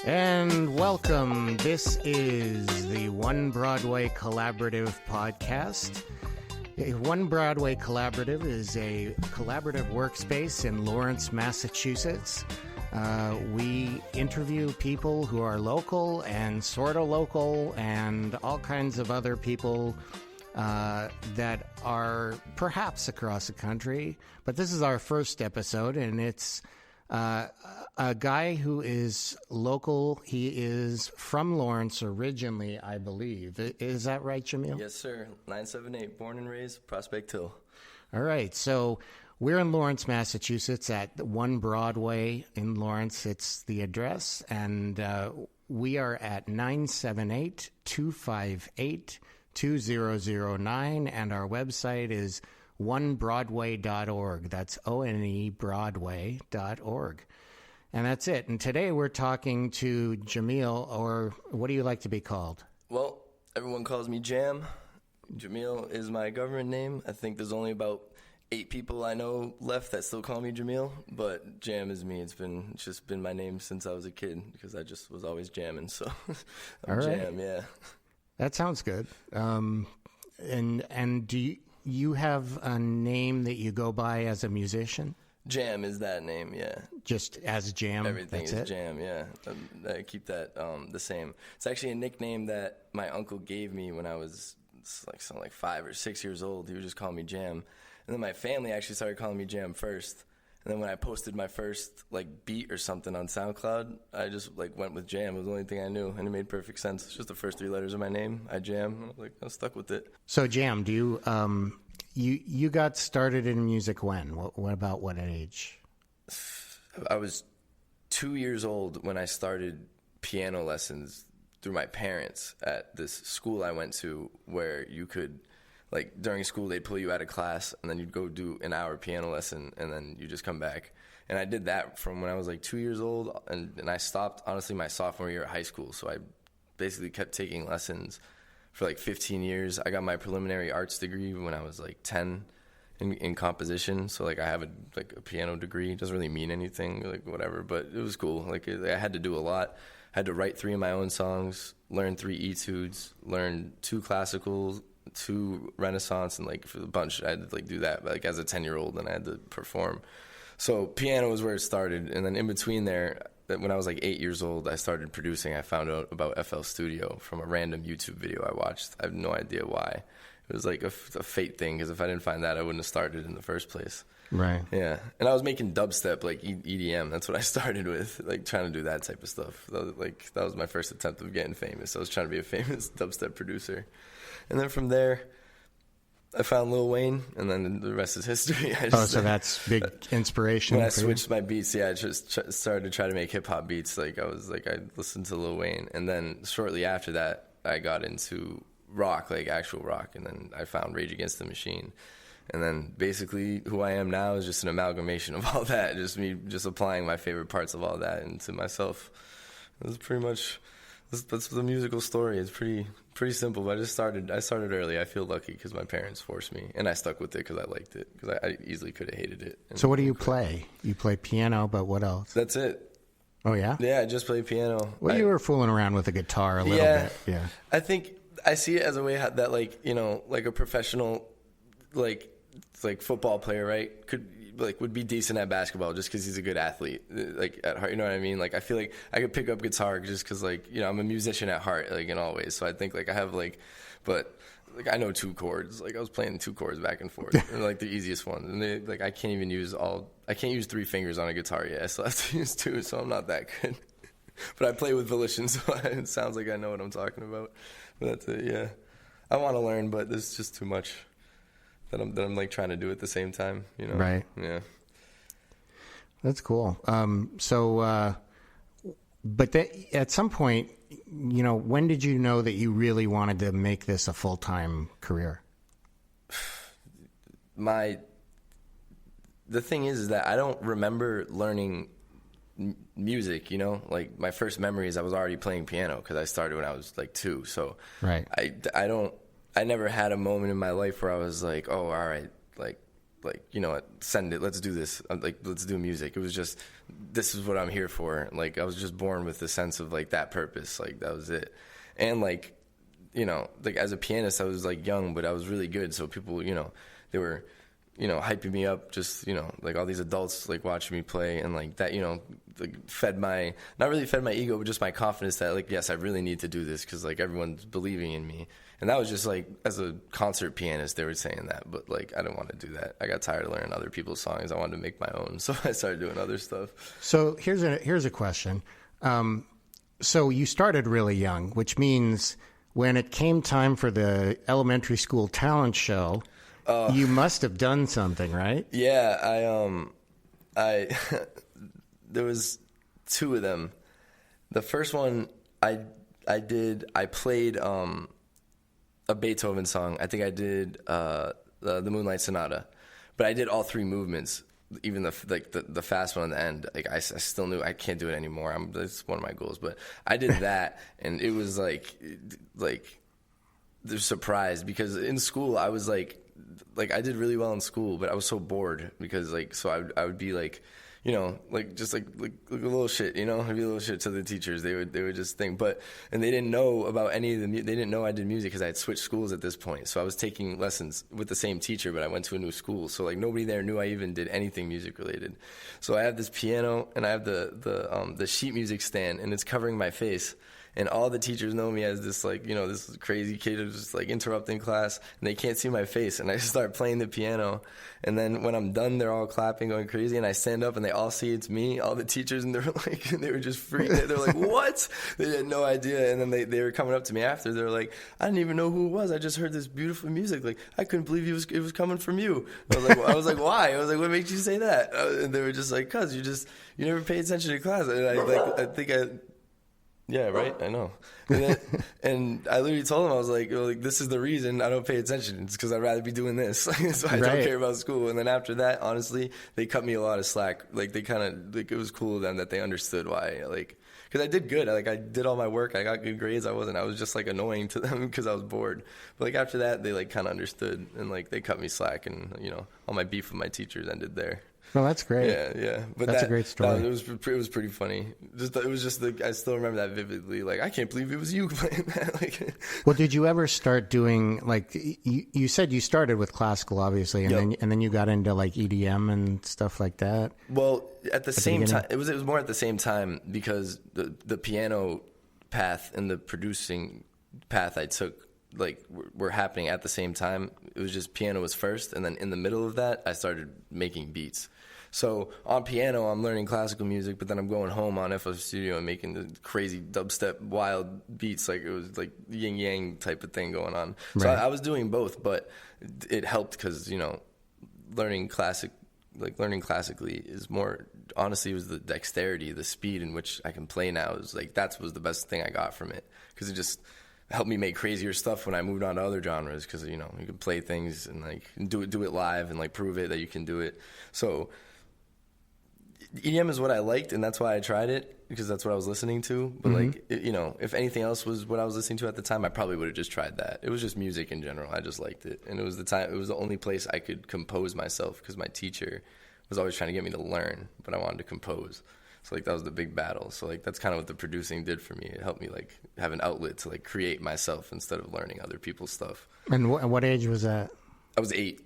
And welcome. This is the One Broadway Collaborative podcast. One Broadway Collaborative is a collaborative workspace in Lawrence, Massachusetts. We interview people who are local and sort of local and all kinds of other people that are perhaps across the country. But this is our first episode, and it's a guy who is local. He is from Lawrence originally, I believe. Is that right, Jamil? Yes, sir. 978, born and raised, Prospect Hill. All right. So we're in Lawrence, Massachusetts at One Broadway in Lawrence. It's the address. And we are at 978-258-2009. And our website is onebroadway.org. That's onebroadway.org. And that's it. And today we're talking to Jamil, or what do you like to be called? Well, everyone calls me Jam. Jamil is my government name. I think there's only about 8 people I know left that still call me Jamil, but Jam is me. It's just been my name since I was a kid because I just was always jamming. So I'm Jam, yeah. That sounds good. And do you have a name that you go by as a musician? Jam is that name, yeah. Just as Jam? Everything that's is it? Jam, yeah. I keep that the same. It's actually a nickname that my uncle gave me when I was like 5 or 6 years old. He would just call me Jam. And then my family actually started calling me Jam first. And then when I posted my first beat or something on SoundCloud, I just went with Jam. It was the only thing I knew, and it made perfect sense. It's just the first 3 letters of my name. I Jam. I was stuck with it. So Jam, do you you got started in music when? What about what age? I was 2 years old when I started piano lessons through my parents at this school I went to, where you could, during school, they'd pull you out of class, and then you'd go do an hour piano lesson, and then you just come back. And I did that from when I was 2 years old, and I stopped, honestly, my sophomore year at high school. So I basically kept taking lessons for 15 years. I got my preliminary arts degree when I was 10 in composition. So I have a piano degree. It doesn't really mean anything, whatever, but it was cool. I had to do a lot. I had to write 3 of my own songs, learn 3 etudes, learn 2 classicals, 2 Renaissance, and for the bunch I had to do that as a 10-year-old, and I had to perform. So piano was where it started, and then in between there, when I was 8 years old, I started producing. I found out about FL Studio from a random YouTube video I watched. I have no idea why. It was a fate thing, because if I didn't find that, I wouldn't have started in the first place. Right. Yeah. And I was making dubstep, EDM. That's what I started with, trying to do that type of stuff. That was my first attempt of getting famous. I was trying to be a famous dubstep producer. And then from there, I found Lil Wayne, and then the rest is history. So that's big inspiration. When I switched my beats, I just started to try to make hip-hop beats. I listened to Lil Wayne. And then shortly after that, I got into rock, actual rock, and then I found Rage Against the Machine. And then basically who I am now is just an amalgamation of all that, just me just applying my favorite parts of all that into myself. It was pretty much, that's the musical story. It's pretty simple, but I started early. I feel lucky because my parents forced me, and I stuck with it because I liked it, because I easily could have hated it. So what do you play? You play piano, but what else? That's it. Oh, yeah? Yeah, I just play piano. Well, you were fooling around with the guitar a little bit. Yeah. I think I see it as a way that, a professional, football player, right, would be decent at basketball just because he's a good athlete, at heart, you know what I mean? I feel like I could pick up guitar just because, I'm a musician at heart, in all ways. So I think, I have, but I know 2 chords. I was playing 2 chords back and forth, and, the easiest ones. And they, I can't even use I can't use 3 fingers on a guitar yet. I still have to use 2, so I'm not that good. But I play with volition, so it sounds like I know what I'm talking about. But that's it, yeah. I want to learn, but there's just too much that I'm trying to do at the same time, Right. Yeah. That's cool. But at some point, when did you know that you really wanted to make this a full-time career? The thing is that I don't remember learning music, my first memory is I was already playing piano because I started when I was 2. So right. I never had a moment in my life where I was oh, all right, like, you know what, send it, let's do this. Like, let's do music. It was just, this is what I'm here for. Like, I was just born with the sense of like that purpose. Like, that was it. And like, you know, like as a pianist, I was like young, but I was really good. So people, you know, they were, you know, hyping me up, just, you know, like all these adults like watching me play, and like that, you know, like not really fed my ego, but just my confidence that like, yes, I really need to do this because like everyone's believing in me. And that was just like, as a concert pianist, they were saying that, but like, I didn't want to do that. I got tired of learning other people's songs. I wanted to make my own. So I started doing other stuff. So here's a question. So you started really young, which means when it came time for the elementary school talent show, you must have done something, right? Yeah, I there was two of them. The first one I played a Beethoven song. I think I did the Moonlight Sonata, but I did all three movements, even the fast one on the end. Like I still knew I can't do it anymore. That's one of my goals, but I did that, and it was like they're surprised because in school I was like I did really well in school, but I was so bored because like, so I would be like, you know, like just like a little shit, you know, I'd be a little shit to the teachers. They would just think, and they didn't know about any of they didn't know I did music because I had switched schools at this point. So I was taking lessons with the same teacher, but I went to a new school. So like nobody there knew I even did anything music related. So I have this piano and I have the sheet music stand, and it's covering my face. And all the teachers know me as this, like, you know, this crazy kid who's just, like, interrupting class, and they can't see my face. And I start playing the piano, and then when I'm done, they're all clapping, going crazy, and I stand up, and they all see it's me, all the teachers, and they were just freaking. They're like, what? They had no idea. And then they were coming up to me after. They were like, I didn't even know who it was. I just heard this beautiful music. Like, I couldn't believe it was coming from you. I was like, why? I was like, what makes you say that? And they were just like, cause you never pay attention to class. And yeah, right. I know. And I literally told them, I was like, this is the reason I don't pay attention. It's because I'd rather be doing this. So I don't care about school. And then after that, honestly, they cut me a lot of slack. Like they kind of, like, it was cool of them that they understood why. Like, because I did good. Like I did all my work. I got good grades. I was just like annoying to them because I was bored. But like after that, they like kind of understood, and like they cut me slack, and you know, all my beef with my teachers ended there. Well, that's great. Yeah. But that's a great story. It was pretty funny. I still remember that vividly. Like, I can't believe it was you playing that. Like, well, did you ever start doing, like, you said you started with classical, obviously, and then you got into like EDM and stuff like that? Well, at the same time, it was more at the same time, because the piano path and the producing path I took, like, were happening at the same time. It was just piano was first, and then in the middle of that, I started making beats. So on piano, I'm learning classical music, but then I'm going home on FL Studio and making the crazy dubstep, wild beats. Like, it was like yin yang type of thing going on. Right. So I was doing both, but it helped because, you know, learning classically is more, honestly, it was the dexterity, the speed in which I can play now. It was like, that was the best thing I got from it, because it just helped me make crazier stuff when I moved on to other genres, because, you know, you can play things and like do it live and like prove it that you can do it. So EDM is what I liked, and that's why I tried it, because that's what I was listening to. But like, you know, if anything else was what I was listening to at the time, I probably would have just tried that. It was just music in general. I just liked it, and it was the only place I could compose myself, because my teacher was always trying to get me to learn, but I wanted to compose. So like, that was the big battle. So like, that's kind of what the producing did for me. It helped me like have an outlet to like create myself instead of learning other people's stuff. And what age was that? I was 8.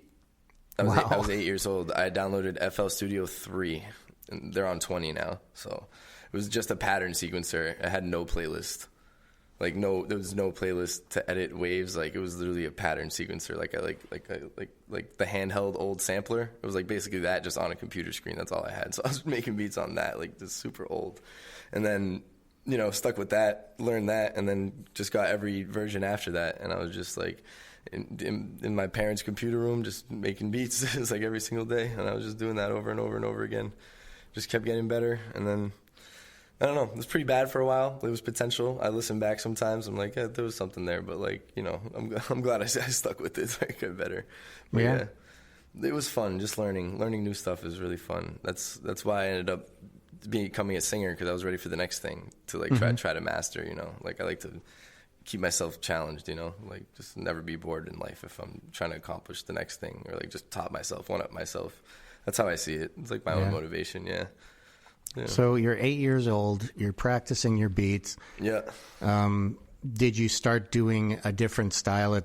I was 8 years old. I downloaded FL Studio 3, and they're on 20 now. So it was just a pattern sequencer. I had no playlist. Like, there was no playlist to edit waves. Like, it was literally a pattern sequencer. Like the handheld old sampler. It was like basically that, just on a computer screen. That's all I had. So I was making beats on that, like, just super old. And then, you know, stuck with that, learned that, and then just got every version after that. And I was just like in my parents' computer room, just making beats. It's like every single day. And I was just doing that over and over and over again. Just kept getting better. And then, I don't know, it was pretty bad for a while. It was potential. I listen back sometimes. I'm like, yeah, there was something there, but like, you know, I'm glad I stuck with it, so I got better. But yeah, it was fun. Just learning new stuff is really fun. That's why I ended up becoming a singer, because I was ready for the next thing to like try to master. You know, like, I like to keep myself challenged, like just never be bored in life if I'm trying to accomplish the next thing, or like just top myself, one up myself. That's how I see it. It's like my own motivation. Yeah. So you're 8 years old. You're practicing your beats. Yeah. Did you start doing a different style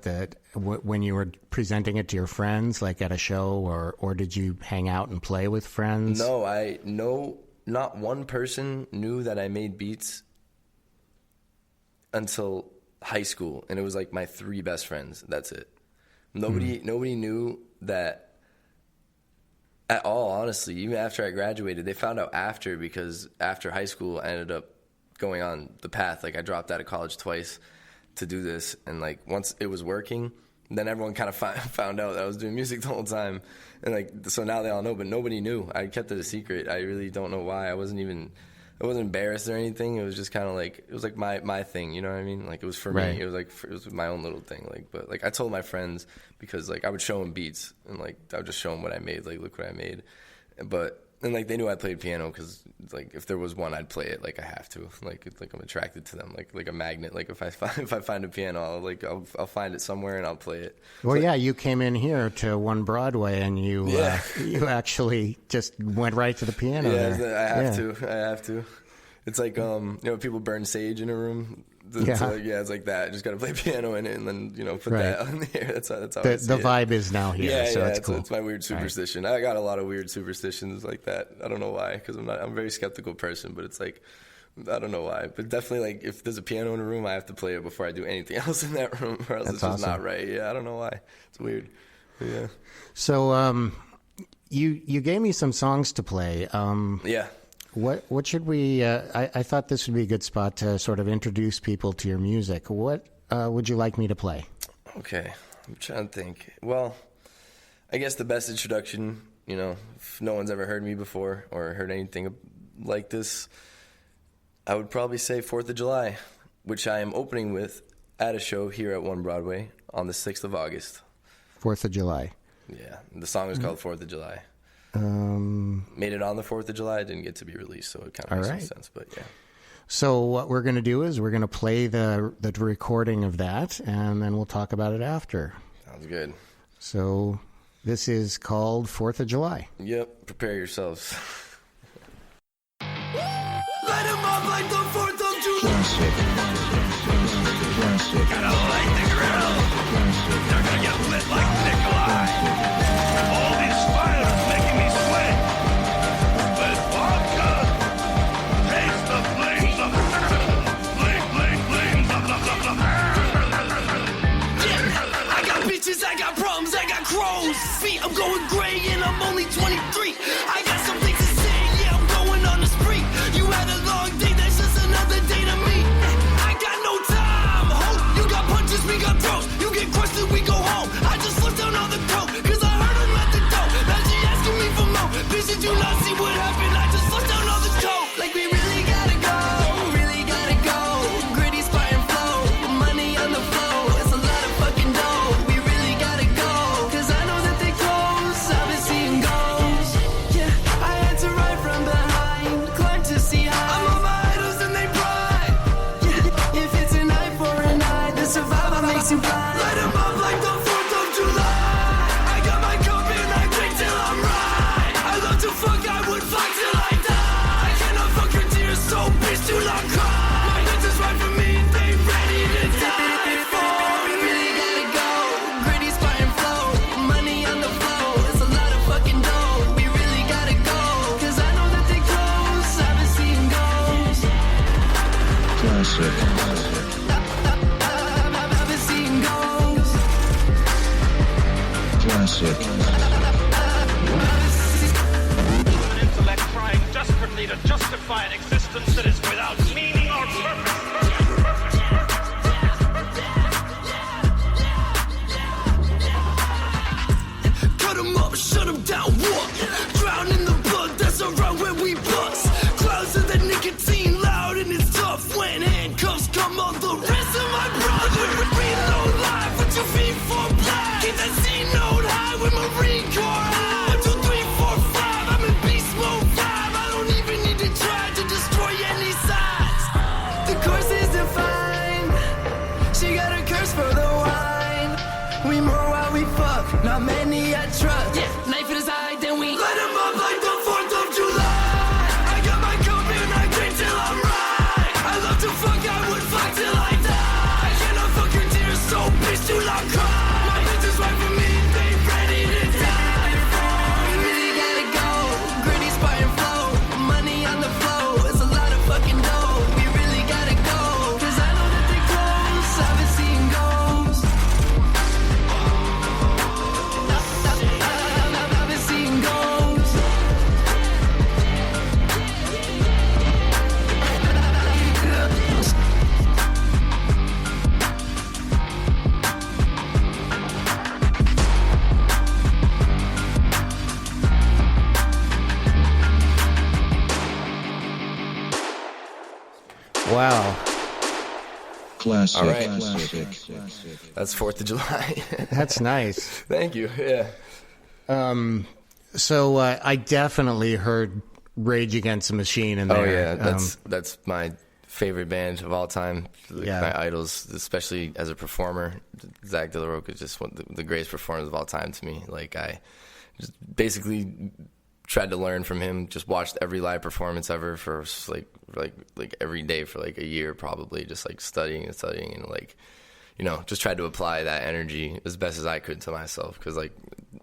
when you were presenting it to your friends, like at a show, or did you hang out and play with friends? No, not one person knew that I made beats until high school, and it was like my 3 best friends. That's it. Nobody knew that at all, honestly. Even after I graduated, they found out after, because after high school I ended up going on the path. Like I dropped out of college twice to do this, and like once it was working, then everyone kind of found out that I was doing music the whole time, and like so now they all know, but nobody knew. I kept it a secret. I really don't know why. I wasn't embarrassed or anything. It was just kind of like, it was like my thing, you know what I mean? Like it was for me. It was like it was my own little thing. Like, but like I told my friends, because like I would show them beats, and like I would just show them what I made. Like, look what I made. And like they knew I played piano, because like if there was one, I'd play it. Like I have to. Like it's like I'm attracted to them. Like a magnet. Like if I find a piano, I'll find it somewhere and I'll play it. Well, so, yeah, you came in here to One Broadway, and you actually just went right to the piano. Yeah, there. I have to. It's like people burn sage in a room. It's like that. Just got to play piano in it, and then put that on the air. That's how I see the vibe is now here. So it's cool. It's my weird superstition. Right. I got a lot of weird superstitions like that. I don't know why, because I'm a very skeptical person. But it's like, I don't know why. But definitely, like if there's a piano in a room, I have to play it before I do anything else in that room, or else it's just not right. Yeah, I don't know why. It's weird. But yeah. So you gave me some songs to play. Yeah. What should we? I thought this would be a good spot to sort of introduce people to your music. What would you like me to play? Okay, I'm trying to think. Well, I guess the best introduction, if no one's ever heard me before or heard anything like this, I would probably say 4th of July, which I am opening with at a show here at One Broadway on the 6th of August. 4th of July. Yeah, the song is called 4th of July. Made it on the 4th of July. It didn't get to be released, so it kind of makes sense. But yeah. So what we're going to do is we're going to play the recording of that, and then we'll talk about it after. Sounds good. So this is called 4th of July. Yep. Prepare yourselves. Light 'em up like the 4th of July. Gotta light the grill. They're gonna get lit like Nikolai. All these fires making me sweat. But vodka, taste the flames of flames of yeah, I got bitches, I got problems, I got crows. Feet, I'm going gray and I'm only 23. I got some things to say, yeah, I'm going on the spree. You had a long day, that's just another day to me. I got no time, ho. You got punches, we got throws. You get crushed and we go home. I just slipped down all the coke, cause I heard him at the door. Now she asking me for more. Bitch, did you not see what happened? I just slipped down all the coke. Like we really gotta go, really gotta go. Gritty spot and flow, money on the floor. It's a lot of fucking dough. We really gotta go, cause I know that they close. I've been seeing ghosts. Yeah, I had to ride from behind, climb to see high. I'm on my idols and they pride. Yeah, if it's an eye for an eye, the survivor makes you blind. Light 'em up like the 4th of July. I got my cup and I drink till I'm right. I love to fuck, I would fight till I die. I cannot fuck your tears, so bitch, do not cry. My bitches right for me, they ready to die for. We really gotta go, gritty spot and flow, money on the floor. It's a lot of fucking dough. We really gotta go, cause I know that they close. I've been seeing ghosts. I've been seeing ghosts. An intellect trying desperately to justify an existence that is without meaning or purpose. Cut 'em up, shut 'em down, what? Drown in the blood, that's around where we bust. Clouds of the nicotine, loud and it's tough. When handcuffs come on the rest of my brother. Reload live, put your feet for black. Keep that C note high with Marine Corps high. 1, 2, 3, 4, 5, I'm in beast mode 5. I don't even need to try to destroy any sides. The course is defined. Wow. Classic. All right. Classic. That's 4th of July. That's nice. Thank you. Yeah. So I definitely heard Rage Against the Machine in there. Oh yeah, that's my favorite band of all time. Yeah. My idols, especially as a performer. Zach De La Rocha is just one of the greatest performers of all time to me. Like, I just basically tried to learn from him. Just watched every live performance ever for like every day for like a year probably. Just like studying and like, you know, just tried to apply that energy as best as I could to myself, because like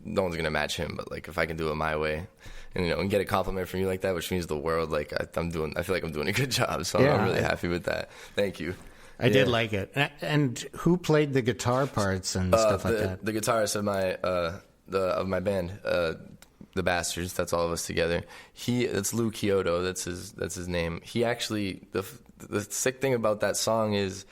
no one's gonna match him. But like if I can do it my way, and you know, and get a compliment from you like that, which means the world, like I feel like I'm doing a good job. So Yeah. I'm really happy with that. Thank you. I did like it. And who played the guitar parts and stuff like that? The guitarist of my band, the Bastards. That's all of us together. That's Lou Kyoto. That's his name. He actually, the sick thing about that song is,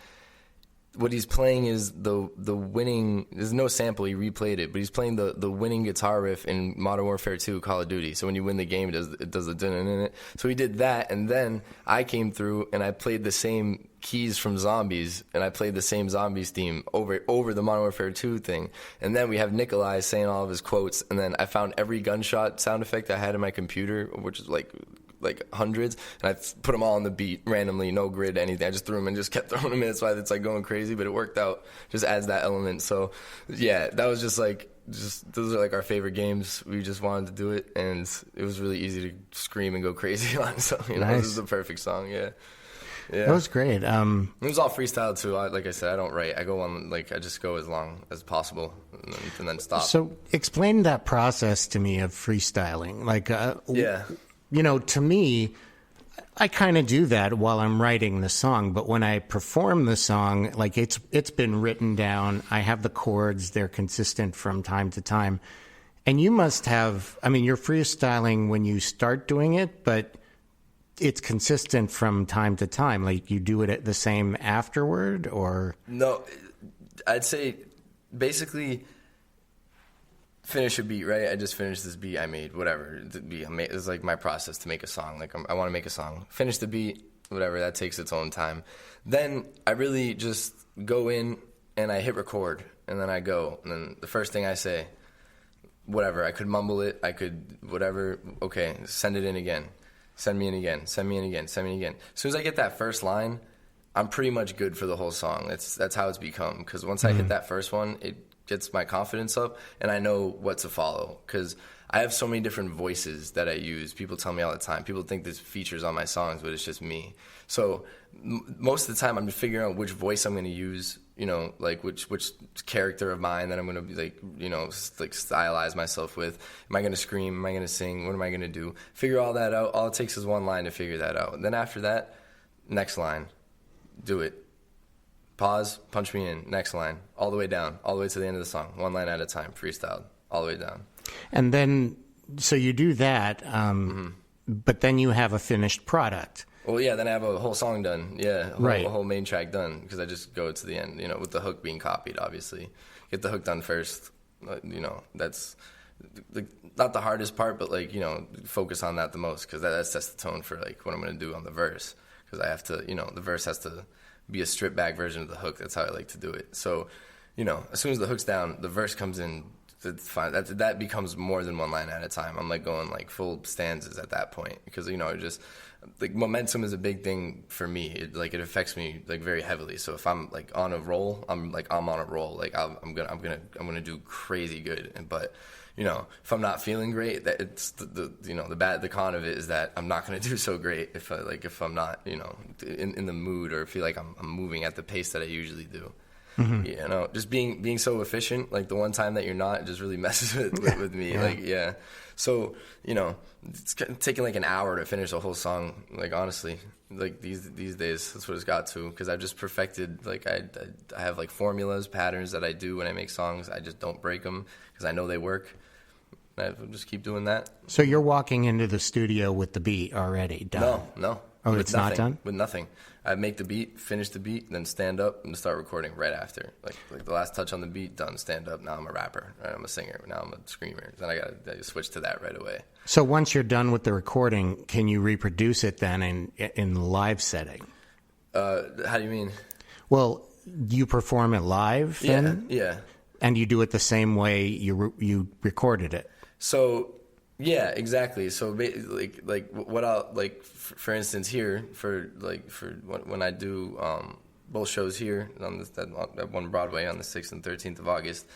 what he's playing is the winning. There's no sample. He replayed it, but he's playing the winning guitar riff in Modern Warfare 2 Call of Duty. So when you win the game, it does the dun in it. So he did that, and then I came through and I played the same keys from Zombies, and I played the same Zombies theme over the Modern Warfare 2 thing. And then we have Nikolai saying all of his quotes, and then I found every gunshot sound effect I had in my computer, which is like hundreds, and I put them all on the beat randomly, no grid, anything. I just threw them and just kept throwing them in. That's why it's like going crazy, but it worked out. Just adds that element. So yeah, that was just those are like our favorite games. We just wanted to do it, and it was really easy to scream and go crazy on. So Nice. This is the perfect song. Yeah. That was great. It was all freestyle too. Like I said, I don't write. I go on, like, I just go as long as possible and then stop. So explain that process to me of freestyling. Like, Yeah. You know, to me, I kind of do that while I'm writing the song, but when I perform the song, like it's been written down. I have the chords; they're consistent from time to time. And you must have. I mean, you're freestyling when you start doing it, but it's consistent from time to time. Like you do it at the same afterward, or No, I'd say basically finish a beat, right? I just finished this beat I made, whatever. The beat it's like my process to make a song. Like I want to make a song. Finish the beat, whatever. That takes its own time. Then I really just go in and I hit record, and then I go. And then the first thing I say, whatever. I could mumble it. I could whatever. Okay, send it in again. Send me in again. Send me in again. Send me in again. As soon as I get that first line, I'm pretty much good for the whole song. That's how it's become. Because once I hit that first one, it gets my confidence up, and I know what to follow. Because I have so many different voices that I use. People tell me all the time. People think there's features on my songs, but it's just me. So most of the time, I'm figuring out which voice I'm going to use. You know, like which character of mine that I'm going to be like, you know, like stylize myself with. Am I going to scream? Am I going to sing? What am I going to do? Figure all that out. All it takes is one line to figure that out. And then after that, next line, do it. Pause, punch me in, next line, all the way down, all the way to the end of the song, one line at a time, freestyled, all the way down. and then so you do that, but then you have a finished product. Well, yeah, then I have a whole song done, yeah, Right. a whole main track done, because I just go to the end, you know, with the hook being copied, obviously. Get the hook done first, you know, that's not the hardest part, but, like, you know, focus on that the most, because that sets the tone for, like, what I'm going to do on the verse, because I have to, you know, the verse has to be a stripped back version of the hook. That's how I like to do it. So, you know, as soon as the hook's down, the verse comes in. It's fine. That becomes more than one line at a time. I'm like going like full stanzas at that point, because, you know, it just like momentum is a big thing for me. It affects me like very heavily. So if I'm like on a roll, I'm on a roll. Like I'm gonna do crazy good. But, you know, if I'm not feeling great, that it's the con of it is that I'm not gonna do so great if I'm not, you know, in the mood, or feel like I'm moving at the pace that I usually do. Mm-hmm. You know, just being so efficient, like the one time that you're not, it just really messes with me. Yeah. Like, yeah. So, you know, it's taking like an hour to finish a whole song. Like, honestly, like these days, that's what it's got to. Because I've just perfected, like I have like formulas, patterns that I do when I make songs. I just don't break them because I know they work. I will just keep doing that. So you're walking into the studio with the beat already done? No. Oh, with it's nothing, not done? With nothing. I make the beat, finish the beat, then stand up and start recording right after. Like the last touch on the beat, done, stand up. Now I'm a rapper. Right? I'm a singer. Now I'm a screamer. Then I switch to that right away. So once you're done with the recording, can you reproduce it then in live setting? How do you mean? Well, do you perform it live then? Yeah. And you do it the same way you recorded it? So, yeah, exactly. So, like what I'll, like, for instance, here, for when I do both shows here at One Broadway on the 6th and 13th of August,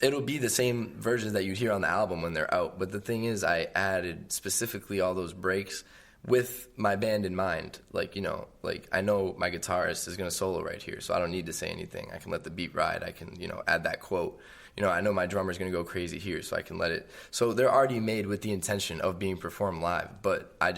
it'll be the same versions that you'd hear on the album when they're out. But the thing is, I added specifically all those breaks with my band in mind. Like, I know my guitarist is going to solo right here, so I don't need to say anything. I can let the beat ride. I can, add that quote. I know my drummer's going to go crazy here, so I can let it. So they're already made with the intention of being performed live. But I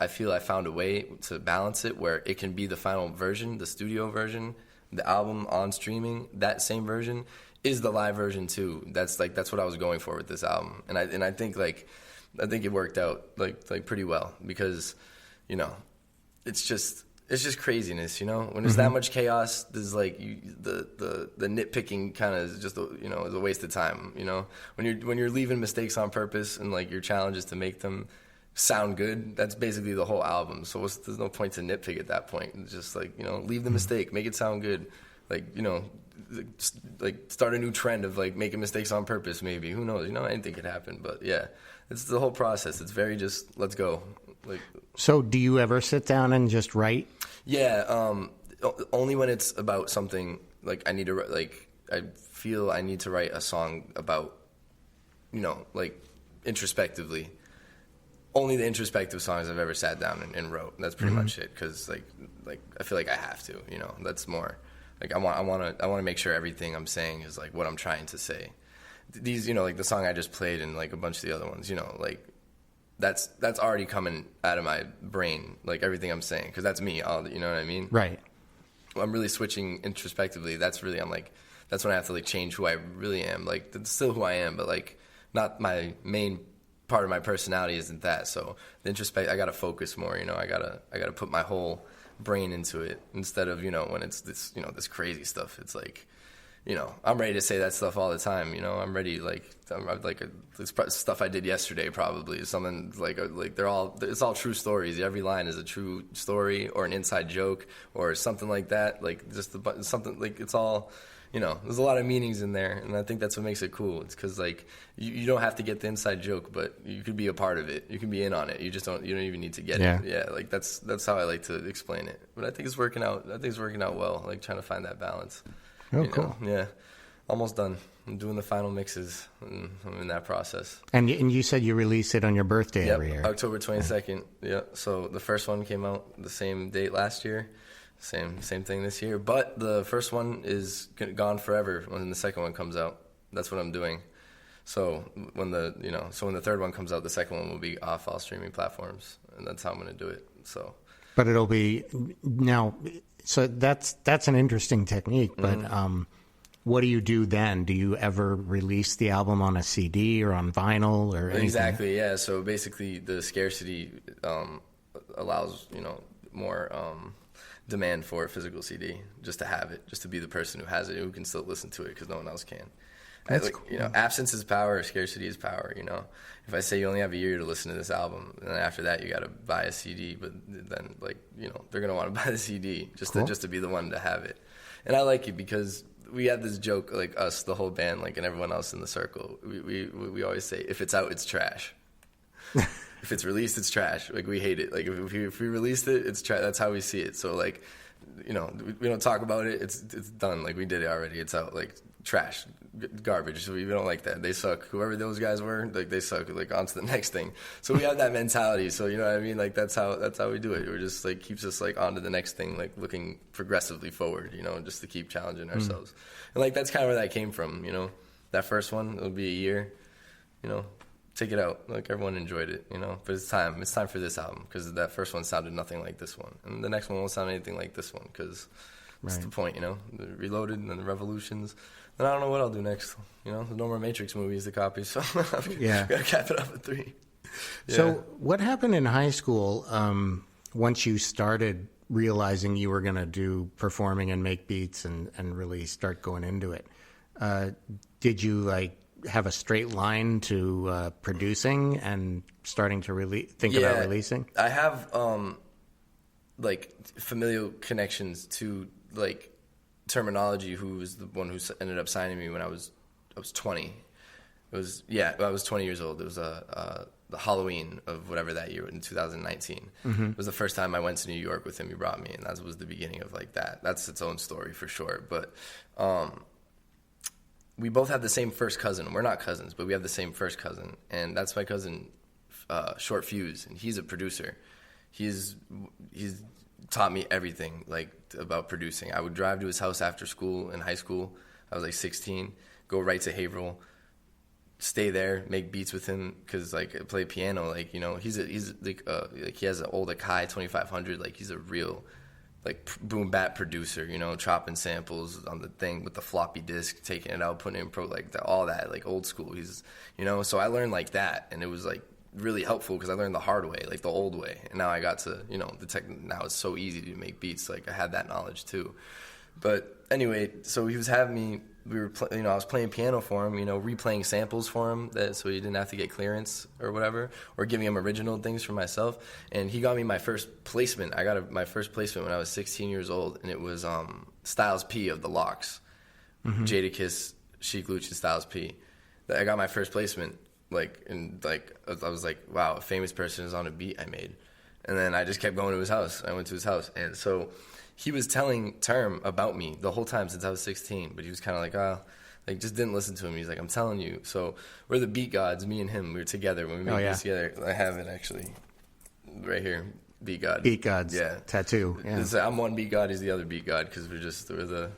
feel I found a way to balance it where it can be the final version, the studio version, the album on streaming, that same version is the live version too. That's what I was going for with this album. And I think it worked out like pretty well because, it's just craziness, when there's that much chaos, there's like the nitpicking kind of is just is a waste of time, when you're leaving mistakes on purpose and like your challenge is to make them sound good. That's basically the whole album. So there's no point to nitpick at that point. It's just like, leave the mistake, make it sound good. Like, like start a new trend of like making mistakes on purpose. Maybe, who knows, anything could happen, but yeah, it's the whole process. It's very just, let's go. Like, so do you ever sit down and just write? Yeah, only when it's about something like I feel I need to write a song about, like introspectively. Only the introspective songs I've ever sat down and wrote. That's pretty much it. Because like I feel like I have to. That's more like I want to make sure everything I'm saying is like what I'm trying to say. These, like the song I just played and like a bunch of the other ones, like. That's already coming out of my brain, like everything I'm saying, because that's me. You know what I mean? Right. I'm really switching introspectively. That's when I have to like change who I really am. Like that's still who I am, but like not my main part of my personality isn't that. So the I gotta focus more. I gotta put my whole brain into it instead of when it's this this crazy stuff. It's like. I'm ready to say that stuff all the time. I'm ready. It's stuff I did yesterday. Probably something it's all true stories. Every line is a true story or an inside joke or something like that. Like just something like it's all, there's a lot of meanings in there, and I think that's what makes it cool. It's because like you don't have to get the inside joke, but you could be a part of it. You can be in on it. You don't even need to get it. Yeah. Like that's how I like to explain it. But I think it's working out. Well. Like trying to find that balance. Oh, cool. Yeah. Almost done. I'm doing the final mixes, and I'm in that process. And you said you release it on your birthday every year. October 22nd. Yeah. So the first one came out the same date last year. Same thing this year. But the first one is gone forever when the second one comes out. That's what I'm doing. So when the third one comes out, the second one will be off all streaming platforms, and that's how I'm going to do it. So. But it'll be now. So that's an interesting technique, but what do you do then? Do you ever release the album on a CD or on vinyl or anything? Exactly, yeah. So basically the scarcity allows, more demand for a physical CD, just to have it, just to be the person who has it, who can still listen to it because no one else can. That's cool. Absence is power, scarcity is power, If I say you only have a year to listen to this album, and then after that you got to buy a CD, but then they're going to want to buy the CD just to be the one to have it. And I like it because we had this joke, like us, the whole band, like, and everyone else in the circle. We always say, if it's out, it's trash. If it's released, it's trash. Like, we hate it. Like, if we released it, it's trash. That's how we see it. So, like, we don't talk about it. It's done. Like, we did it already. It's out. Like, trash, garbage. So we don't like that. They suck. Whoever those guys were, like, they suck. Like, on to the next thing. So we have that mentality. So you know what I mean? Like, that's how we do it. We're just like keeps us like on to the next thing, like looking progressively forward. Just to keep challenging ourselves. And like that's kind of where that came from. That first one, it'll be a year. Take it out. Like everyone enjoyed it. But it's time. It's time for this album because that first one sounded nothing like this one, and the next one won't sound anything like this one because. That's the point, The Reloaded and then the Revolutions. And I don't know what I'll do next. There's no more Matrix movies to copy, so yeah, gotta cap it up at 3. Yeah. So what happened in high school once you started realizing you were going to do performing and make beats and really start going into it? Did you like have a straight line to producing and starting to really think about releasing? I have. like familial connections to like Terminology, who was the one who ended up signing me when I was 20. I was 20 years old. It was the Halloween of whatever that year in 2019. It was the first time I went to New York with him. He brought me, and that was the beginning of like that. That's its own story for sure. But we both have the same first cousin. We're not cousins, but we have the same first cousin, and that's my cousin, Short Fuse, and he's a producer. He's taught me everything like about producing. I would drive to his house after school in high school. I was like 16, go right to Haverhill, stay there, make beats with him, because like I play piano. Like, you know, he's like he has an old Akai 2500. Like, he's a real like boom bap producer, you know, chopping samples on the thing with the floppy disk, taking it out, putting it in pro, like all that, like old school. He's, you know, so I learned like that, and it was like really helpful because I learned the hard way, like the old way, and now I got to, you know, now it's so easy to make beats. Like, I had that knowledge too. But anyway, so he was having me. I was playing piano for him, you know, replaying samples for him, so he didn't have to get clearance or whatever, or giving him original things for myself. And he got me my first placement. I got my first placement when I was 16 years old, and it was Styles P of the Locks, Jadakiss, Chic Luch, and Styles P. I got my first placement, I was like, wow, a famous person is on a beat I made. And then I just kept going to his house. I went to his house, and so he was telling Term about me the whole time since I was 16, but he was kind of like, just didn't listen to him. He's like, I'm telling you. So we're the Beat Gods, me and him. We were together when we made this together. I have it actually right here, Beat God. Beat Gods. Yeah. Tattoo. Yeah. I'm one Beat God, he's the other Beat God, because we're the...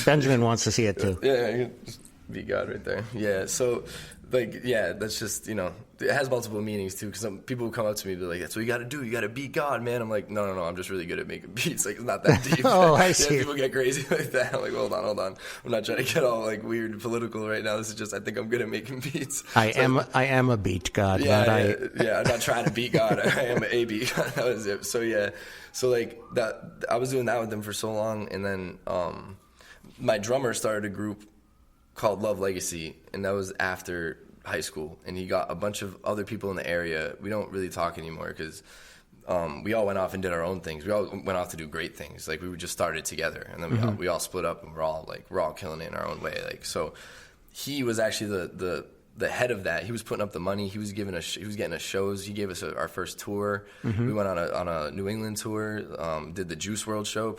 Benjamin wants to see it too. Yeah, Beat God right there. Yeah, so... that's just, you know, it has multiple meanings too, because people will come up to me and be like, that's what you got to do. You got to beat God, man. I'm like, no, I'm just really good at making beats. Like, it's not that deep. Oh, I see. People get crazy like that. I'm like, hold on. I'm not trying to get all like weird and political right now. This is just, I think I'm good at making beats. I am a beat God. I'm not trying to beat God. I am a beat God. That was it. So yeah, so like that, I was doing that with them for so long, and then my drummer started a group called Love Legacy, and that was after high school, and he got a bunch of other people in the area. We don't really talk anymore because we all went off and did our own things. We all went off to do great things. Like, we just started together, and then we all split up, and we're all killing it in our own way. Like, so he was actually the head of that. He was putting up the money. He was getting us shows. He gave us our first tour. We went on a New England tour. Did the Juice WRLD show,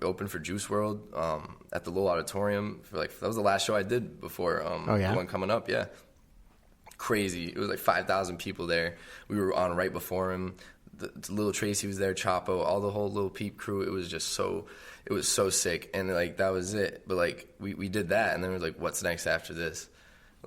opened for Juice WRLD at the Lowell Auditorium. That was the last show I did before the one coming up. Yeah, crazy. It was like 5,000 people there. We were on right before him. The Lil Tracy was there, Chapo, all the whole Lil Peep crew. It was just so sick, and like that was it. But like we did that, and then we were like, what's next after this?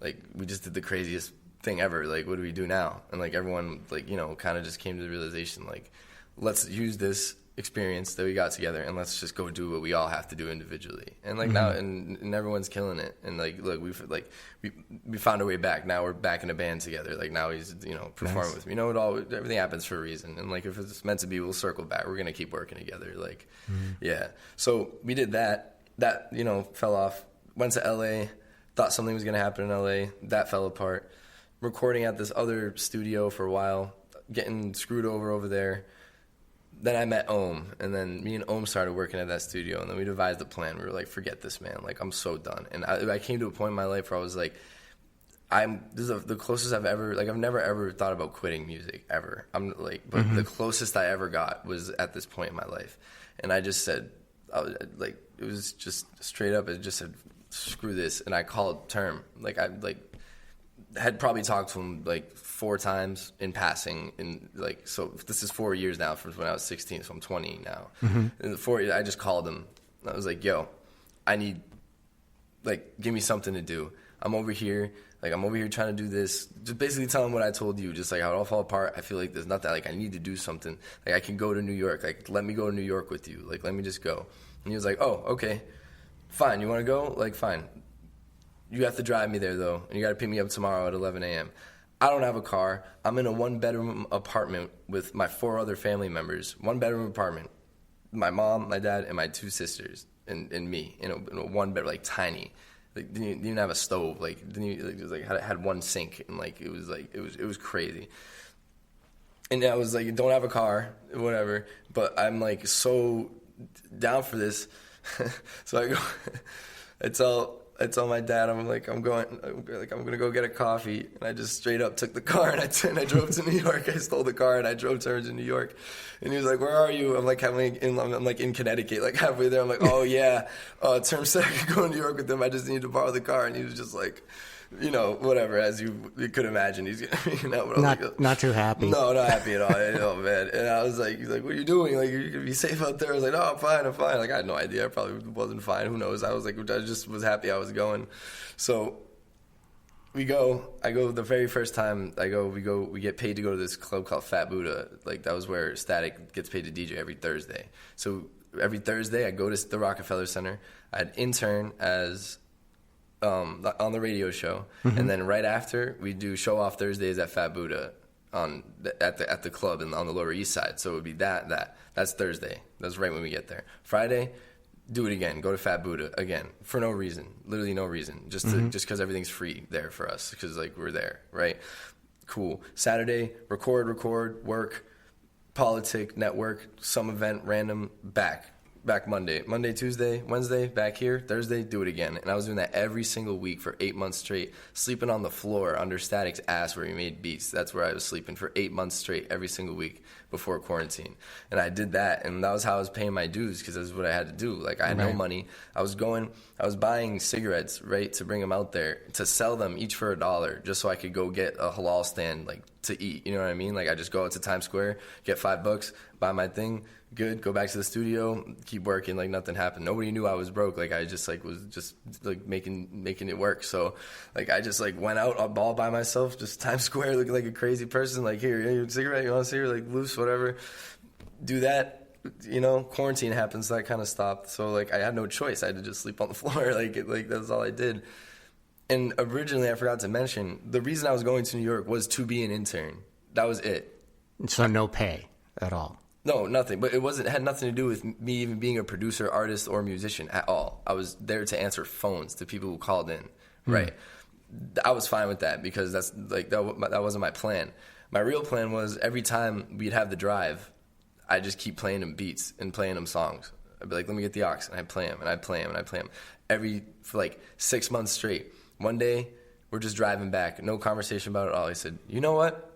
Like, we just did the craziest thing ever. Like, what do we do now? And like everyone, like, you know, kind of just came to the realization, like, let's use this experience that we got together, and let's just go do what we all have to do individually. And like now, and everyone's killing it. And like, look, we found our way back. Now we're back in a band together. Like, now he's, you know, performing with me. You know, everything happens for a reason. And like, if it's meant to be, we'll circle back. We're gonna keep working together. Like, yeah. So we did that. That, you know, fell off. Went to LA. Thought something was gonna happen in LA. That fell apart. Recording at this other studio for a while. Getting screwed over there. Then I met Ohm, and then me and Ohm started working at that studio, and then we devised a plan. We were like, forget this, man. Like, I'm so done. And I came to a point in my life where I was like, this is the closest I've ever, like, I've never ever thought about quitting music, ever. I'm like, but the closest I ever got was at this point in my life. And I just said, it was just straight up, I just said, screw this. And I called Term. Like, I had probably talked to him like 4 times in passing, and like, so this is 4 years now from when I was 16, so I'm 20 now. And 4 years, I just called him. I was like, yo, I need, like, give me something to do. I'm over here trying to do this. Just basically tell him what I told you, just like how it all fall apart. I feel like there's nothing, like, I need to do something. Like, I can go to New York. Like, let me go to New York with you. Like, let me just go. And he was like, oh, okay, fine. You want to go? Like, fine. You have to drive me there, though, and you got to pick me up tomorrow at 11 a.m. I don't have a car. I'm in a 1-bedroom apartment with my 4 other family members. 1-bedroom apartment. My mom, my dad, and my 2 sisters, and me in a 1-bed, like, tiny. Like, didn't even have a stove. Like, it was like had 1 sink, and like it was crazy. And I was like, don't have a car, whatever. But I'm like so down for this. So I go, I tell my dad, I'm gonna go get a coffee, and I just straight up took the car and I drove to New York. I stole the car and I drove to New York, and he was like, "Where are you?" I'm like, I'm in Connecticut, like halfway there. I'm like, "Oh yeah, term said I could go to New York with them. I just need to borrow the car," and he was just like, whatever, as you could imagine, he's not too happy. No, not happy at all. Oh man! And I was like, he's like, "What are you doing? Like, you're gonna be safe out there?" I was like, "No, I'm fine. Like, I had no idea. I probably wasn't fine. Who knows?" I was like, I just was happy I was going. So I go the very first time we get paid to go to this club called Fat Buddha. Like, that was where Static gets paid to DJ every Thursday. So every Thursday I go to the Rockefeller Center. I'd intern as on the radio show, and then right after we do show off Thursdays at Fat Buddha at the club on the Lower East Side. So it would be that's Thursday. That's right when we get there. Friday, do it again. Go to Fat Buddha again for no reason, literally no reason, just because everything's free there for us because like we're there, right? Cool. Saturday, record, work, politic, network, some event, random, back Monday, Tuesday, Wednesday, back here, Thursday, do it again. And I was doing that every single week for 8 months straight, sleeping on the floor under Static's ass where he made beats. That's where I was sleeping for 8 months straight every single week before quarantine. And I did that, and that was how I was paying my dues because that's what I had to do. Like, I had no money. I was buying cigarettes, right, to bring them out there, to sell them each for $1 just so I could go get a halal stand, like, to eat. You know what I mean? Like, I just go out to Times Square, get $5, buy my thing, good, go back to the studio, keep working like nothing happened. Nobody knew I was broke. Like, I just like was just like making it work. So like I just like went out all by myself, just Times Square, looking like a crazy person. Like, here, you cigarette, you want a cigarette? Like, loose, whatever. Do that. Quarantine happens, so that kind of stopped. So like I had no choice. I had to just sleep on the floor. Like that's all I did. And originally, I forgot to mention, the reason I was going to New York was to be an intern. That was it. So no pay at all. No, nothing. But it had nothing to do with me even being a producer, artist, or musician at all. I was there to answer phones to people who called in, right? I was fine with that because that's like that wasn't my plan. My real plan was every time we'd have the drive, I'd just keep playing them beats and playing them songs. I'd be like, let me get the aux, and I'd play them, and I'd play them, and I'd play them for like 6 months straight. One day, we're just driving back, no conversation about it at all. He said, "You know what?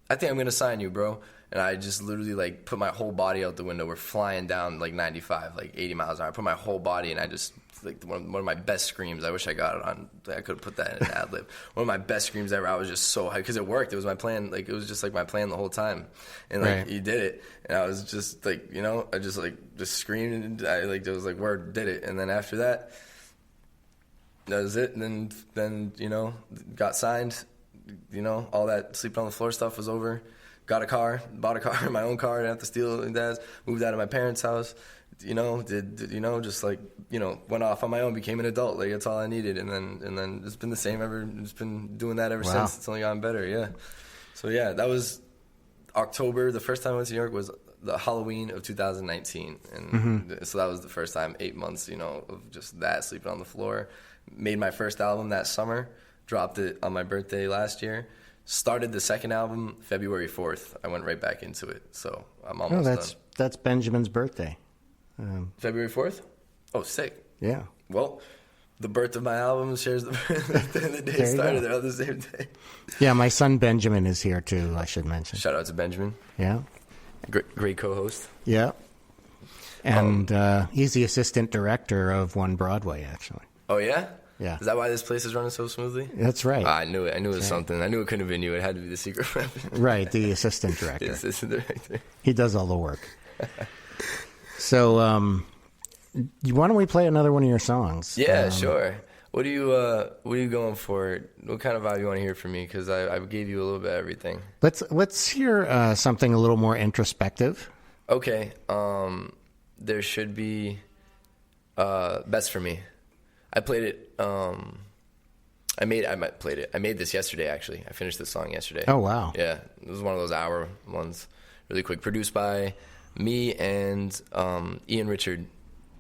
I think I'm going to sign you, bro." And I just literally like put my whole body out the window. We're flying down like 95, like 80 miles an hour. I put my whole body, and I just like one of my best screams. I wish I got it on. I could have put that in an ad lib. One of my best screams ever. I was just so hyped because it worked. It was my plan. Like, it was just like my plan the whole time. And like he did it, and I was just like, I just screamed, and I like it was like word did it. And then after that was it. And then got signed. All that sleeping on the floor stuff was over. Got a car, bought a car, my own car, didn't have to steal and dad's, moved out of my parents' house, just like, went off on my own, became an adult. Like, that's all I needed. And then it's been the same it's been doing that ever since. It's only gotten better. Yeah. So yeah, that was October. The first time I went to New York was the Halloween of 2019. And so that was the first time, 8 months, of just that, sleeping on the floor. Made my first album that summer, dropped it on my birthday last year. Started the second album February 4th. I went right back into it, so I'm almost done. That's Benjamin's birthday. February 4th? Oh, sick. Yeah. Well, the birth of my album shares the day started there on the same day. Yeah, my son Benjamin is here too, I should mention. Shout out to Benjamin. Yeah. Great co-host. Yeah. And he's the assistant director of One Broadway, actually. Oh, yeah? Yeah. Is that why this place is running so smoothly? That's right. I knew it. I knew it was something. I knew it couldn't have been you. It had to be the secret weapon. Right, the assistant director. The assistant director. He does all the work. So, why don't we play another one of your songs? Yeah, sure. What are you going for? What kind of vibe you want to hear from me? Because I gave you a little bit of everything. Let's hear something a little more introspective. Okay. There should be Best for Me. I played it. I made this yesterday, actually. I finished this song yesterday. Oh, wow. Yeah. It was one of those hour ones, really quick. Produced by me and Ian Richard,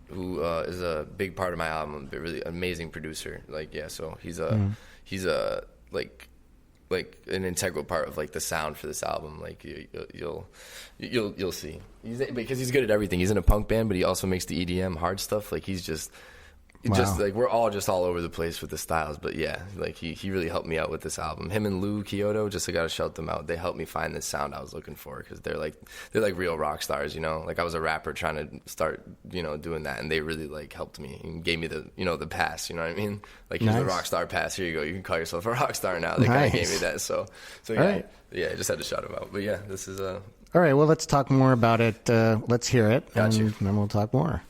who is a big part of my album. A really amazing producer. Like, yeah, so he's a like an integral part of like the sound for this album. Like you'll see. Because he's good at everything. He's in a punk band, but he also makes the EDM hard stuff. Like he's just like we're all over the place with the styles. But yeah, like he really helped me out with this album. Him and Lou Kyoto, just I gotta shout them out. They helped me find the sound I was looking for, because they're like real rock stars, you know. Like I was a rapper trying to start, you know, doing that, and they really like helped me and gave me the, you know, the pass. You know what I mean? Like here's the rock star pass. Here you go. You can call yourself a rock star now. They kind of gave me that. So yeah, right. Yeah, I just had to shout them out. But yeah, this is All right. Well, let's talk more about it. Let's hear it, Got you. And then we'll talk more.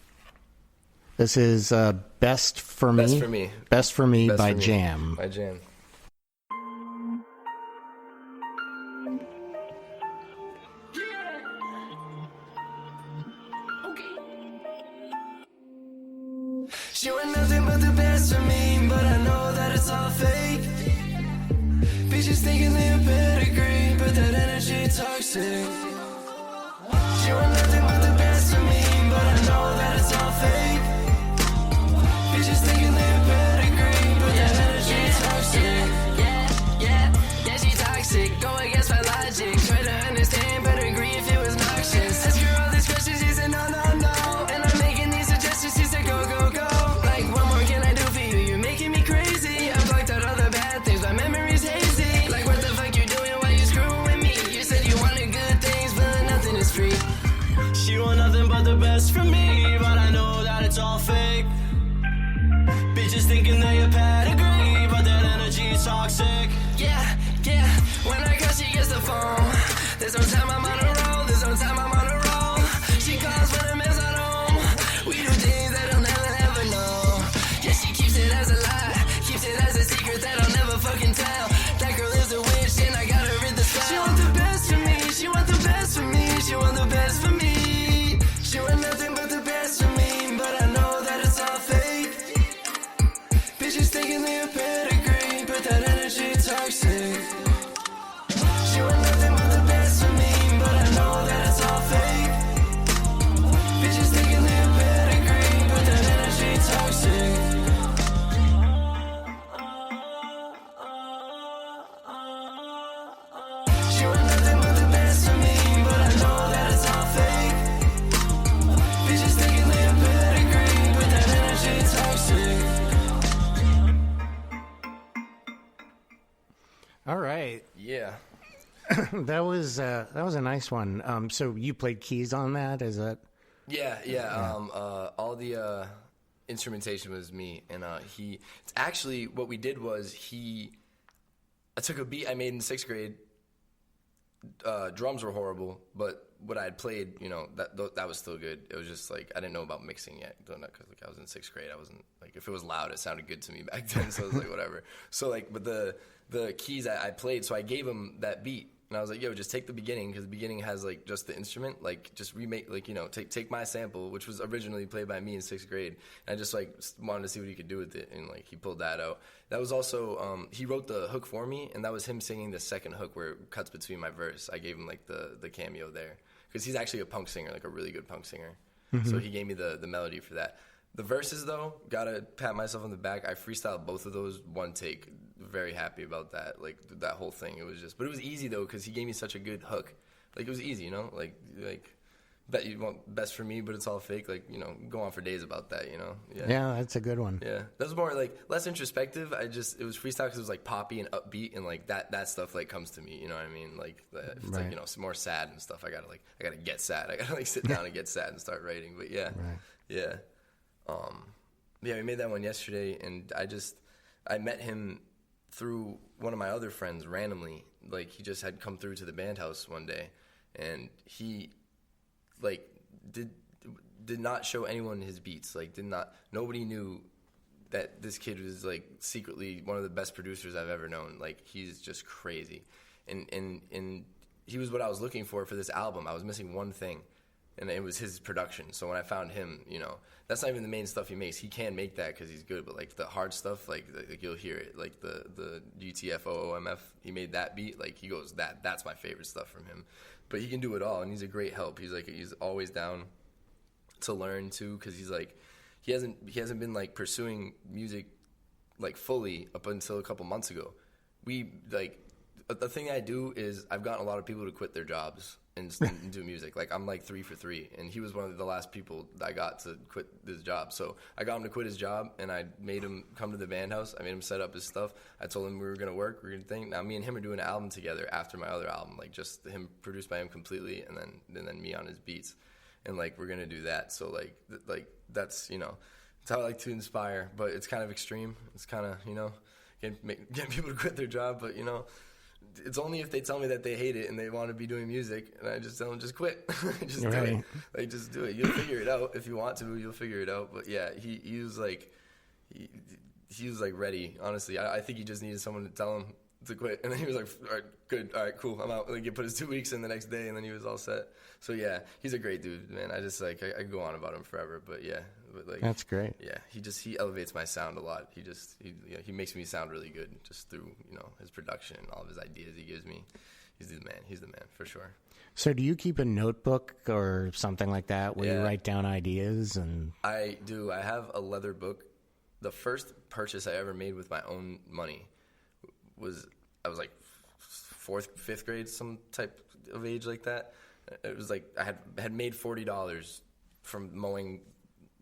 This is Best for Me. Best for Me. Best for Me Best by for Me. Jam. By Jam. She want nothing but the best for me, but I know that it's all fake. Bitches thinking they a pedigree, but that energy toxic. She want nothing but the best for me, but I know that it's all fake. Bitches thinking they a pedigree, but that energy toxic. Yeah, she toxic. Go against my logic. Try to understand, but agree if it was noxious. Ask her all these questions, she said no. And I'm making these suggestions, she said go. Like, what more can I do for you? You're making me crazy. I blocked out all the bad things, my memory's hazy. Like, what the fuck you doing while you screwing with me? You said you wanted good things, but nothing is free. She want nothing but the best from me, but I know that it's all fake. Bitches thinking they a pedigree, but that energy's toxic. Yeah, when I call she gets the phone. There's no time I'm on a roll, She calls when a man's not home. We do things that I'll never know. Yeah, she keeps it as a lie, keeps it as a secret that I'll never fucking tell. That girl is a witch and I gotta rid the spell. She want the best for me, she want the best for me, she want the best for me. She want nothing but the best for me, but I know that it's all fake. Bitches thinking they a pedigree, but that energy toxic. She want nothing but the best for me, but I know that it's all fake. Bitches thinking they a pedigree, but that energy toxic. She want nothing but the best for me, but I know that it's all fake. Bitches thinking they a pedigree, but that energy toxic. All right. Yeah. That was a nice one. So you played keys on that? Is that? Yeah. All the instrumentation was me, and it's actually what we did was I took a beat I made in 6th grade. Drums were horrible, but what I had played, you know, that was still good. It was just like I didn't know about mixing yet, because like I was in 6th grade. I wasn't like, if it was loud, it sounded good to me back then. So I was like, whatever. So like, but the keys I played, so I gave him that beat. And I was like, yo, just take the beginning, because the beginning has, like, just the instrument. Like, just remake, like, you know, take my sample, which was originally played by me in 6th grade. And I just, like, wanted to see what he could do with it. And, like, he pulled that out. That was also, he wrote the hook for me, and that was him singing the second hook where it cuts between my verse. I gave him, like, the cameo there. Because he's actually a punk singer, like a really good punk singer. Mm-hmm. So he gave me the melody for that. The verses, though, gotta pat myself on the back. I freestyled both of those one take. Very happy about that. Like, that whole thing. It was just, but it was easy, though, because he gave me such a good hook. Like, it was easy, you know? Like, bet you want best for me, but it's all fake. Like, you know, go on for days about that, you know? Yeah, that's a good one. Yeah. That was more, like, less introspective. It was freestyle because it was, like, poppy and upbeat, and, like, that stuff, like, comes to me, you know what I mean? Like, if it's, like, you know, some more sad and stuff, I gotta get sad. I gotta, like, sit down and get sad and start writing. But, yeah. Right. Yeah. Yeah, we made that one yesterday, and I met him through one of my other friends randomly. Like, he just had come through to the band house one day, and he, like, did not show anyone his beats. Like, nobody knew that this kid was, like, secretly one of the best producers I've ever known. Like, he's just crazy. And he was what I was looking for this album. I was missing one thing, and it was his production. So when I found him, you know, that's not even the main stuff he makes. He can make that because he's good, but, like, the hard stuff, like you'll hear it. Like, the GTFOOMF, he made that beat. Like, he goes, that's my favorite stuff from him. But he can do it all, and he's a great help. He's always down to learn, too, because he's, like, he hasn't been, like, pursuing music, like, fully up until a couple months ago. We, like, the thing I do is I've gotten a lot of people to quit their jobs and do music. Like, I'm like 3 for 3, and he was one of the last people I got to quit his job. So I got him to quit his job, and I made him come to the band house. I made him set up his stuff. I told him we were going to work, we were going to think. Now me and him are doing an album together after my other album, like just him produced by him completely, and then me on his beats. And like, we're going to do that. So like that's, you know, it's how I like to inspire, but it's kind of extreme. It's kind of, you know, getting people to quit their job, but, you know, it's only if they tell me that they hate it and they want to be doing music, and I just tell them, just quit. Just do it. Like, just do it. You'll figure it out. If you want to, you'll figure it out. But yeah, he was like, he was like ready, honestly. I think he just needed someone to tell him to quit. And then he was like, all right, good. All right, cool. I'm out. Like, he put his 2 weeks in the next day, and then he was all set. So yeah, he's a great dude, man. I just like, I could go on about him forever, but yeah. But like, that's great. Yeah, he elevates my sound a lot. He makes me sound really good just through, you know, his production and all of his ideas he gives me. He's the man. He's the man for sure. So do you keep a notebook or something like that where you write down ideas? And I do. I have a leather book. The first purchase I ever made with my own money was, I was like 4th, 5th grade, some type of age like that. It was like I had made $40 from mowing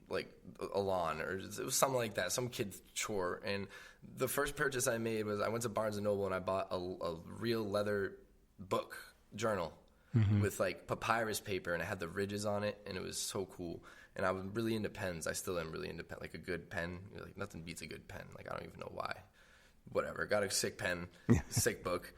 like a lawn, or it was something like that, some kid's chore. And the first purchase I made was I went to Barnes & Noble and I bought a real leather book journal with like papyrus paper, and it had the ridges on it, and it was so cool. And I was really into pens. I still am really into pen, like a good pen. Like, nothing beats a good pen. Like, I don't even know why. Whatever. Got a sick pen, sick book.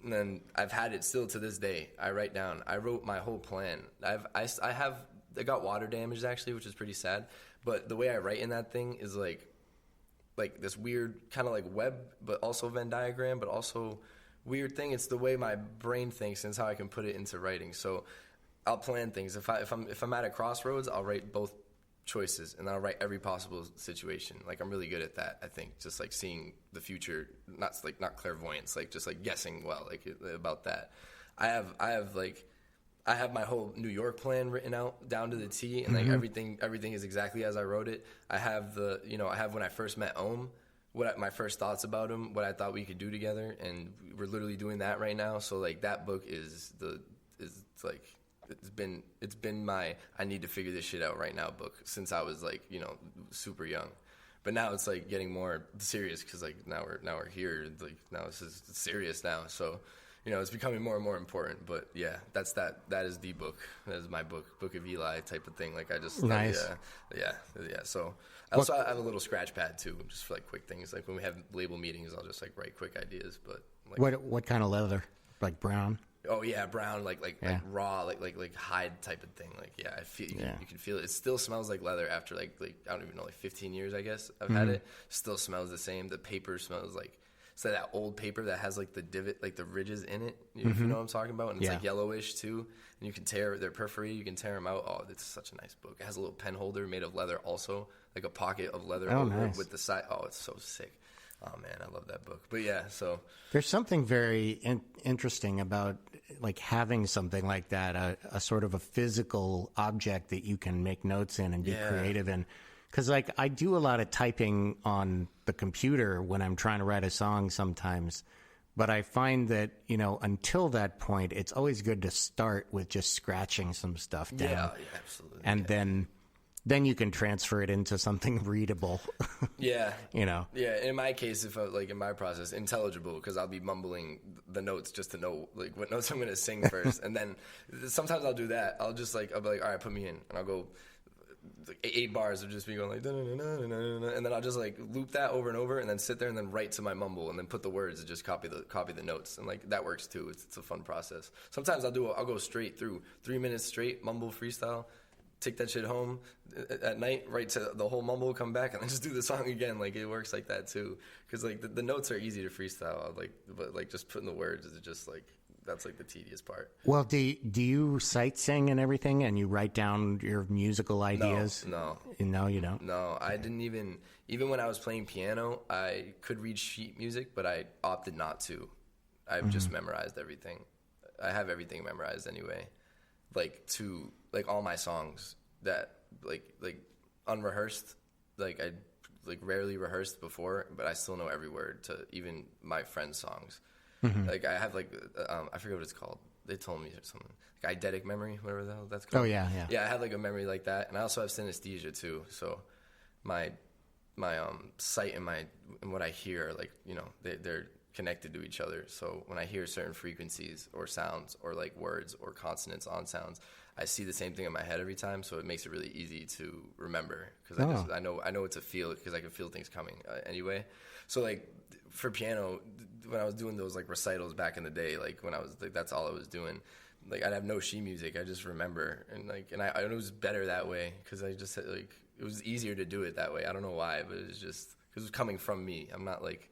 And then I've had it still to this day. I write down. I wrote my whole plan. I got water damaged, actually, which is pretty sad. But the way I write in that thing is like this weird kind of like web, but also Venn diagram, but also weird thing. It's the way my brain thinks, and it's how I can put it into writing. So I'll plan things. If I'm at a crossroads, I'll write both choices, and I'll write every possible situation. Like, I'm really good at that, I think, just like seeing the future, not clairvoyance, like just like guessing well, like about that. I have my whole New York plan written out down to the T, and like everything is exactly as I wrote it. I have when I first met Ohm, my first thoughts about him, what I thought we could do together, and we're literally doing that right now. So like, that book it's been my I need to figure this shit out right now book since I was like, you know, super young. But now it's like getting more serious, because like now we're here, like now this is serious now. So, you know, it's becoming more and more important. But yeah, that is the book. That is my book of Eli type of thing. Like, I just nice. Yeah. So I have a little scratch pad too, just for like quick things. Like, when we have label meetings, I'll just like write quick ideas. But like, what kind of leather? Like brown? Oh yeah, brown, like raw, like hide type of thing. Like, yeah, I feel you can feel it. It still smells like leather after like I don't even know, like 15 years, I guess I've had it. Still smells the same. The paper smells like, so that old paper that has like the divot, like the ridges in it. If you know what I'm talking about, and it's like yellowish too. And you can they're perforated. You can tear them out. Oh, it's such a nice book. It has a little pen holder made of leather, also like a pocket of leather nice. With the side. Oh, it's so sick. Oh man, I love that book. But yeah, so there's something very interesting about like having something like that, a sort of a physical object that you can make notes in and be creative in. Because like, I do a lot of typing on the computer when I'm trying to write a song sometimes, but I find that, you know, until that point, it's always good to start with just scratching some stuff down. Yeah, absolutely. And then you can transfer it into something readable. Yeah. You know? Yeah, in my case, if like in my process, intelligible, because I'll be mumbling the notes just to know like what notes I'm going to sing first. And then sometimes I'll do that. I'll be like, all right, put me in. And I'll go like 8 bars of just me going like, da-na-na-na-na-na-na, and then I'll just like loop that over and over, and then sit there and then write to my mumble, and then put the words and just copy the notes. And like, that works too. It's a fun process. Sometimes I'll go straight through 3 minutes straight, mumble freestyle. Take that shit home at night, write to the whole mumble, come back, and then just do the song again. Like, it works like that too, because like the notes are easy to freestyle, but like just putting the words is just like, that's like the tedious part. Well, do you sight sing and everything, and you write down your musical ideas? No, you don't. No, I didn't even when I was playing piano, I could read sheet music, but I opted not to. I've just memorized everything. I have everything memorized anyway. Like all my songs that like unrehearsed, like I rarely rehearsed before, but I still know every word to even my friends' songs. Like I have like I forget what it's called. They told me something like eidetic memory, whatever the hell that's called. Oh yeah. Yeah, I have like a memory like that, and I also have synesthesia too. So my sight and what I hear, like, you know, they're connected to each other. So when I hear certain frequencies or sounds or like words or consonants on sounds, I see the same thing in my head every time. So it makes it really easy to remember because I know what to feel because I can feel things coming anyway. So like for piano, when I was doing those like recitals back in the day, like when I was like, that's all I was doing. Like I'd have no sheet music. I just remember and it was better that way because I just like it was easier to do it that way. I don't know why, but it was just because it was coming from me. I'm not like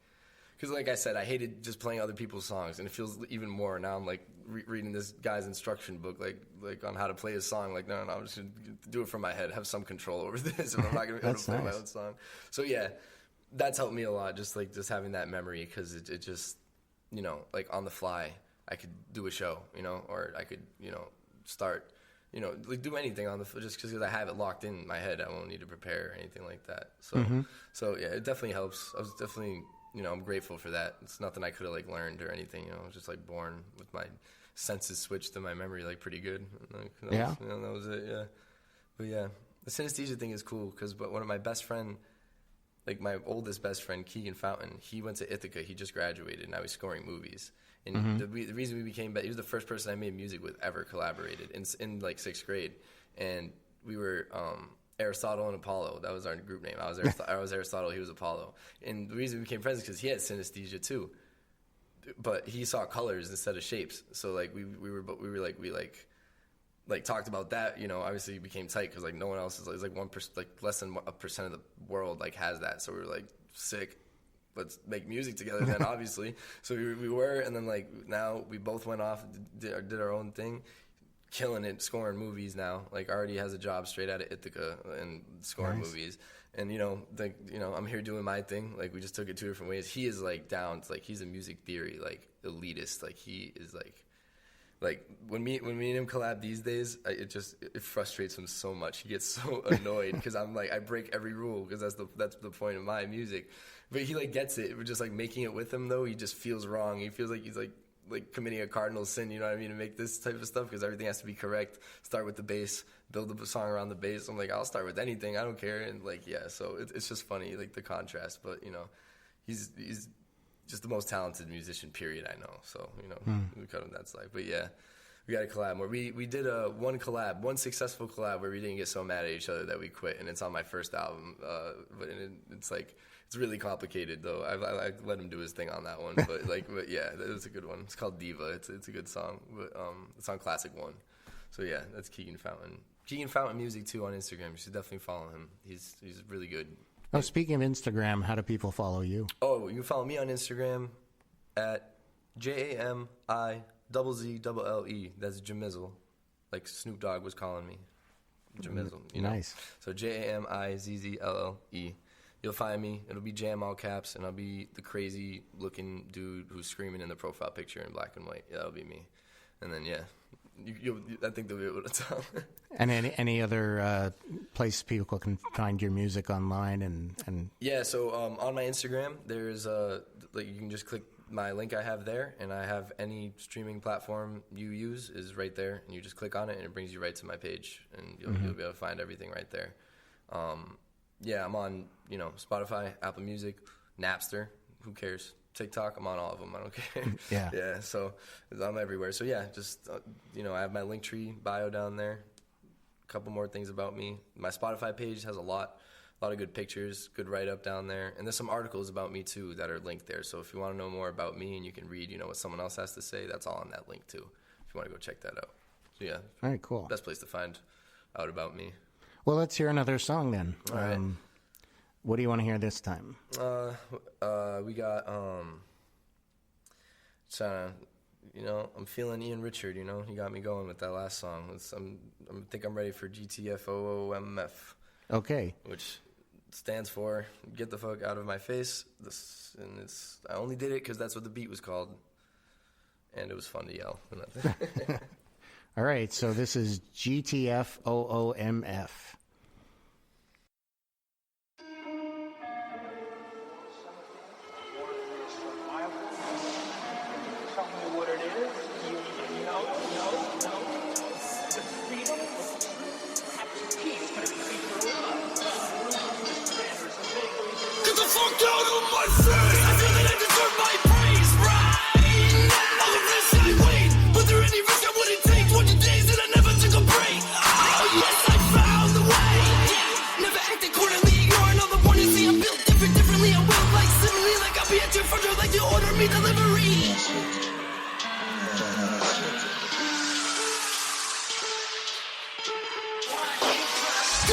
because like I said, I hated just playing other people's songs, and it feels even more now. I'm like reading this guy's instruction book, like on how to play a song. Like no, I'm just gonna do it from my head, have some control over this, and I'm not gonna be able to play my own song. So yeah. That's helped me a lot, just having that memory, because it just, you know, like on the fly, I could do a show, you know, or I could, you know, start, you know, like do anything on the just because I have it locked in my head. I won't need to prepare or anything like that. So, so yeah, it definitely helps. I was definitely, you know, I'm grateful for that. It's nothing I could have like learned or anything. You know, I was just like born with my senses switched to my memory like pretty good. Like, that was it. Yeah, but yeah, the synesthesia thing is cool because one of my best friend. Like my oldest best friend, Keegan Fountain, he went to Ithaca. He just graduated. Now he's scoring movies. And the reason we became he was the first person I made music with ever collaborated in like 6th grade. And we were Aristotle and Apollo. That was our group name. I was Aristotle. He was Apollo. And the reason we became friends is because he had synesthesia too, but he saw colors instead of shapes. So like we talked about that, you know. Obviously, became tight because like no one else is like 1%, like less than 1% of the world like has that. So we were like, sick, let's make music together. Then obviously, so we were, and then like now we both went off, did our own thing, killing it, scoring movies now. Like already has a job straight out of Ithaca and scoring movies. And you know, I'm here doing my thing. Like we just took it 2 different ways. He is like down to, like he's a music theory like elitist. Like he is like when me and him collab these days, it frustrates him so much. He gets so annoyed because I'm like I break every rule because that's the point of my music. But he like gets it. We're just like making it with him though. He just feels wrong. He feels like he's like committing a cardinal sin. You know what I mean? To make this type of stuff because everything has to be correct. Start with the bass, build the song around the bass. I'm like I'll start with anything. I don't care. And like yeah, so it's just funny like the contrast. But you know, he's just the most talented musician, period, I know. So, you know, we cut him that slack. But yeah, we got to collab more. We did one successful collab where we didn't get so mad at each other that we quit, and it's on my first album. But it's like, it's really complicated, though. I let him do his thing on that one. But yeah, it was a good one. It's called Diva. It's a good song. But it's on Classic One. So yeah, that's Keegan Fountain. Keegan Fountain Music, too, on Instagram. You should definitely follow him. He's really good. Oh, speaking of Instagram, how do people follow you? Oh, you can follow me on Instagram at JAMIZZLE. That's Jamizzle, like Snoop Dogg was calling me. Jamizzle, you know? Nice. So JAMIZZLE. You'll find me. It'll be Jam all caps, and I'll be the crazy looking dude who's screaming in the profile picture in black and white. Yeah, that'll be me. And then yeah. I think they'll be able to tell. And any other place people can find your music online and yeah. So on my Instagram, there's like you can just click my link I have there, and I have any streaming platform you use is right there, and you just click on it, and it brings you right to my page, and you'll be able to find everything right there. Yeah, I'm on Spotify, Apple Music, Napster. Who cares? TikTok, I'm on all of them. I don't care. Yeah. So I'm everywhere. So yeah, just I have my Linktree bio down there. A couple more things about me. My Spotify page has a lot of good pictures, good write up down there, and there's some articles about me too that are linked there. So if you want to know more about me and you can read, what someone else has to say, that's all on that link too. If you want to go check that out. So yeah. All right, cool. Best place to find out about me. Well, let's hear another song then. All right. What do you want to hear this time? We got I'm feeling Ian Richard. He got me going with that last song. I think I'm ready for GTFOOMF. Okay. Which stands for Get the Fuck Out of My Face. I only did it because that's what the beat was called, and it was fun to yell. All right. So this is GTFOOMF.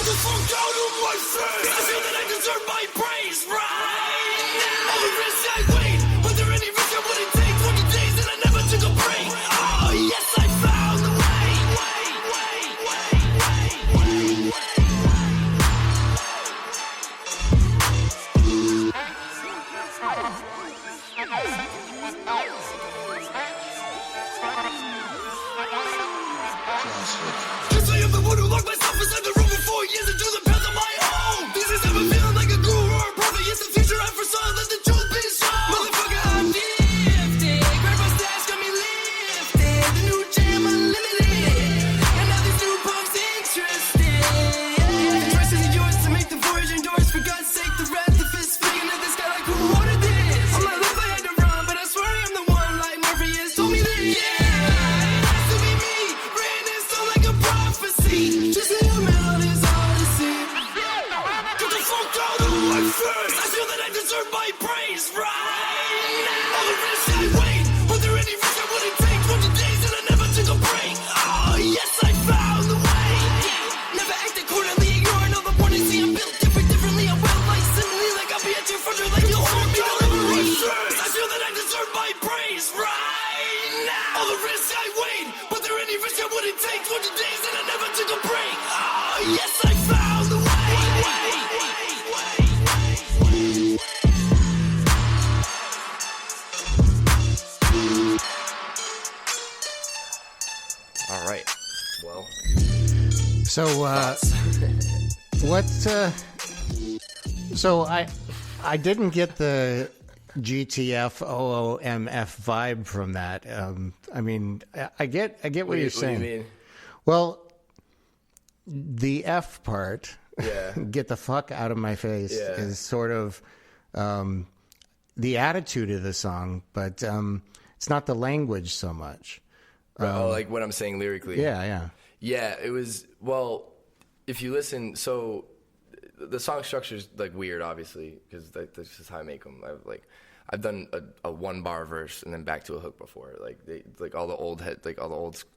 Get the fuck out of my face. I feel that I deserve my praise right now. All the risks I weighed, were there any risks I wouldn't take? 20 days and I never took a break. Oh yes, I found the way. Cause I am the one who locked myself inside the room for 4 years and drew the path on my own. These days I've been feeling like a guru or a prophet. Yes, the future I foresaw, let the truth be shown. Motherfucker, I'm gifted. Grab my stash, got me lifted. The new jam unlimited. And now these new pumps interested. The choice is yours to make the voyage endurance. For God's sake, the wrath, the fist flicking at the sky like who ordered this? On my life I had to run, but I swear I am the one like Murphy has told me this. Yeah. Just in the middle of this odyssey. Get the fuck out of my face. I feel that I deserve my praise right now. All the risks I weighed, were there any risks I wouldn't take? 20 days and I never took a break. Oh yes, I found the way. Never acted quarterly, ignoring all the warnings. See, I'm built differently. I'm well like similarly, like I'll be at your front door like you'll hold me delivery. I feel that I deserve my praise right now. All the risks I weighed, were there any risks I wouldn't take? 20 days and I never took a break. Oh yes, I found the way. All right. Well. So, what? So I didn't get the GTF OOMF vibe from that. I mean, I get what you're saying. What do you mean? Well, the F part, Yeah. get the fuck out of my face, Yeah. is sort of the attitude of the song, but it's not the language so much. Like what I'm saying lyrically. Yeah. Yeah, it was, well, if you listen, so the song structure's like weird, obviously, because like, that's just how I make them. I've done a 1-bar verse and then back to a hook before. Like all the old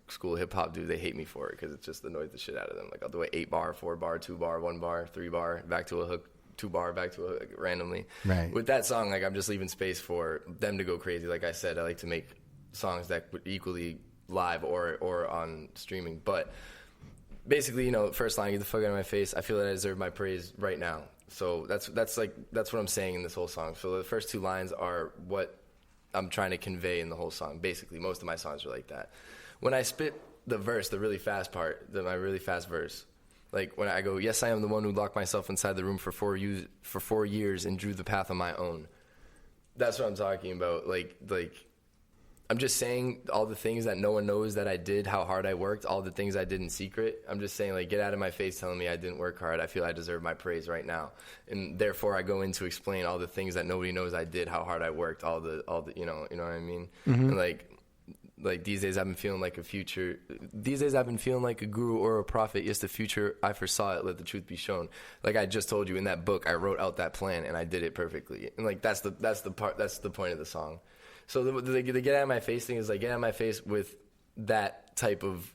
school hip hop dudes, they hate me for it because it just annoys the shit out of them. Like I'll do an 8-bar, 4-bar, 2-bar, 1-bar, 3-bar, back to a hook, 2-bar, back to a hook, randomly. Right. With that song, like I'm just leaving space for them to go crazy. Like I said, I like to make songs that would equally live or on streaming. But basically, first line, get the fuck out of my face. I feel that I deserve my praise right now. So that's what I'm saying in this whole song. So the first 2 lines are what I'm trying to convey in the whole song. Basically, most of my songs are like that. When I spit the verse, the really fast part, my really fast verse, like when I go, yes, I am the one who locked myself inside the room for 4 years and drew the path on my own. That's what I'm talking about. Like I'm just saying all the things that no one knows that I did, how hard I worked, all the things I did in secret. I'm just saying, like, get out of my face telling me I didn't work hard. I feel I deserve my praise right now. And therefore I go in to explain all the things that nobody knows I did, how hard I worked, all the you know what I mean? Mm-hmm. And like these days I've been feeling like a guru or a prophet. Yes, the future I foresaw it, let the truth be shown. Like I just told you in that book, I wrote out that plan and I did it perfectly. And like that's the point of the song. So the get out of my face thing is like get out of my face with that type of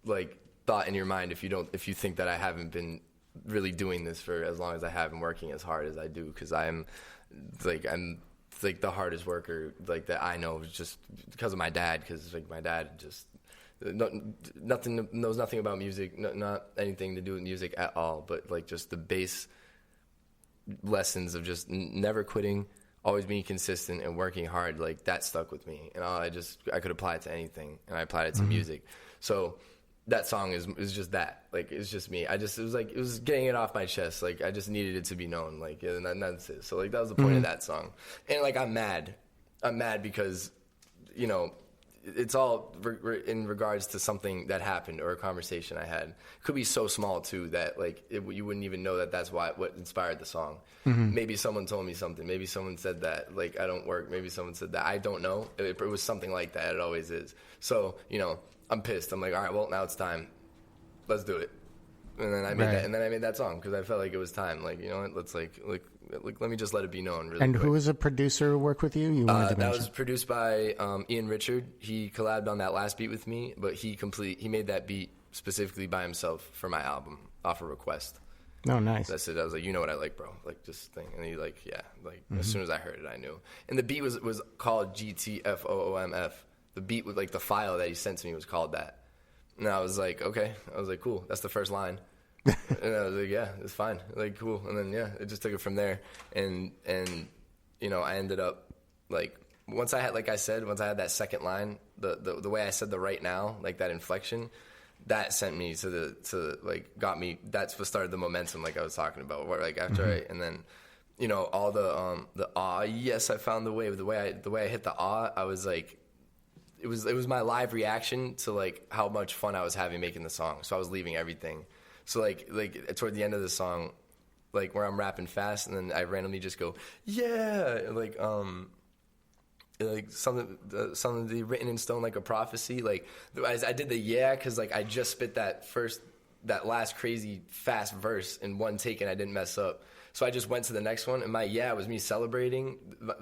like thought in your mind if you think that I haven't been really doing this for as long as I have and working as hard as I do, because I'm the hardest worker like that I know, just because of my dad, because like my dad just knows nothing about music, not anything to do with music at all, but like just the base lessons of just never quitting, always being consistent and working hard, like that stuck with me, and I could apply it to anything, and I applied it to music. So that song is just that, like it's just me. It was getting it off my chest, like I just needed it to be known, like, and that's it. So like that was the point of that song. And like I'm mad because it's all in regards to something that happened or a conversation I had. It could be so small too that like you wouldn't even know that that's what inspired the song. Mm-hmm. Maybe someone told me something. Maybe someone said that like I don't work. Maybe someone said that. I don't know. It was something like that. It always is. So I'm pissed. I'm like, all right, well now it's time. Let's do it. And then I made that. And then I made that song because I felt like it was time. Like let's like let me just let it be known. Really. And quick. Who was a producer who worked with you? You wanted to mention? That was produced by Ian Richard. He collabed on that last beat with me, but he made that beat specifically by himself for my album off a request. Oh, nice. That's it. I was like, you know what I like, bro. Like, just thing. And he like, yeah. Like, as soon as I heard it, I knew. And the beat was called GTFOOMF. The beat with, like, the file that he sent to me was called that. And I was like, okay. I was like, cool. That's the first line. And I was like, yeah, it's fine. Like, cool. And then, yeah, it just took it from there. And you know, I ended up, like, once I had that second line, the way I said the right now, like that inflection, that sent me got me, that's what started the momentum, like I was talking about, where, like, after and then, you know, all the yes, I found the way, the way I hit the I was like, it was my live reaction to, like, how much fun I was having making the song. So I was leaving everything. So like toward the end of the song, like, where I'm rapping fast and then I randomly just go, yeah, like something written in stone like a prophecy. Like, I did the yeah because, like, I just spit that last crazy fast verse in one take and I didn't mess up. So I just went to the next one, and my yeah was me celebrating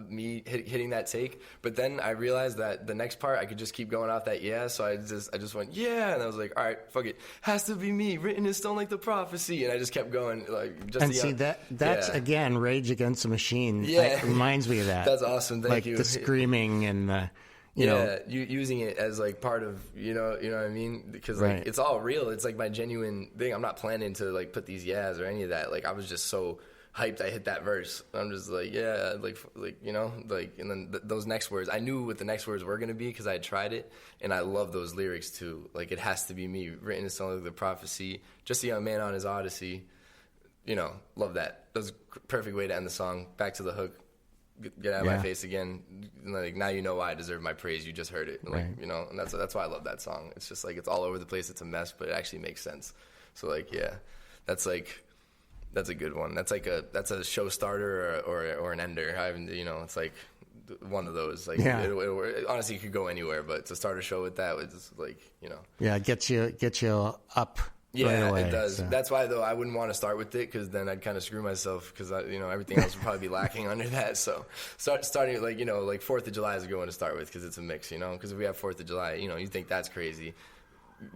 me hitting that take. But then I realized that the next part I could just keep going off that yeah. So I just went yeah, and I was like, all right, fuck it, has to be me, written in stone like the prophecy, and I just kept going, like, just. And see that's again Rage Against the Machine. Yeah, it reminds me of that. That's awesome. Thank you. Like the screaming and the. You know, using it as, like, part of, you know what I mean? Because, like, right. It's all real. It's, like, my genuine thing. I'm not planning to, like, put these yeahs or any of that. Like, I was just so hyped I hit that verse. I'm just like, yeah, like you know, like, and then those next words, I knew what the next words were going to be because I had tried it, and I love those lyrics, too. Like, it has to be me, written in stone like the prophecy, just a young man on his odyssey. You know, love that. That was a perfect way to end the song. Back to the hook. Get out of my face again. Like, now you know why I deserve my praise. You just heard it, like, right. You know, and that's why I love that song. It's just like, it's all over the place. It's a mess, but it actually makes sense. So, like, yeah, that's a good one. That's a show starter or an ender. I haven't, you know, it's like one of those. Like, it honestly, you could go anywhere, but to start a show with that was, like, you know, yeah, get you up. Yeah, right away, it does. so. That's why, though, I wouldn't want to start with it because then I'd kind of screw myself because, you know, everything else would probably be lacking under that. So starting, like, you know, like 4th of July is a good one to start with because it's a mix, you know, because if we have 4th of July, you know, you think that's crazy.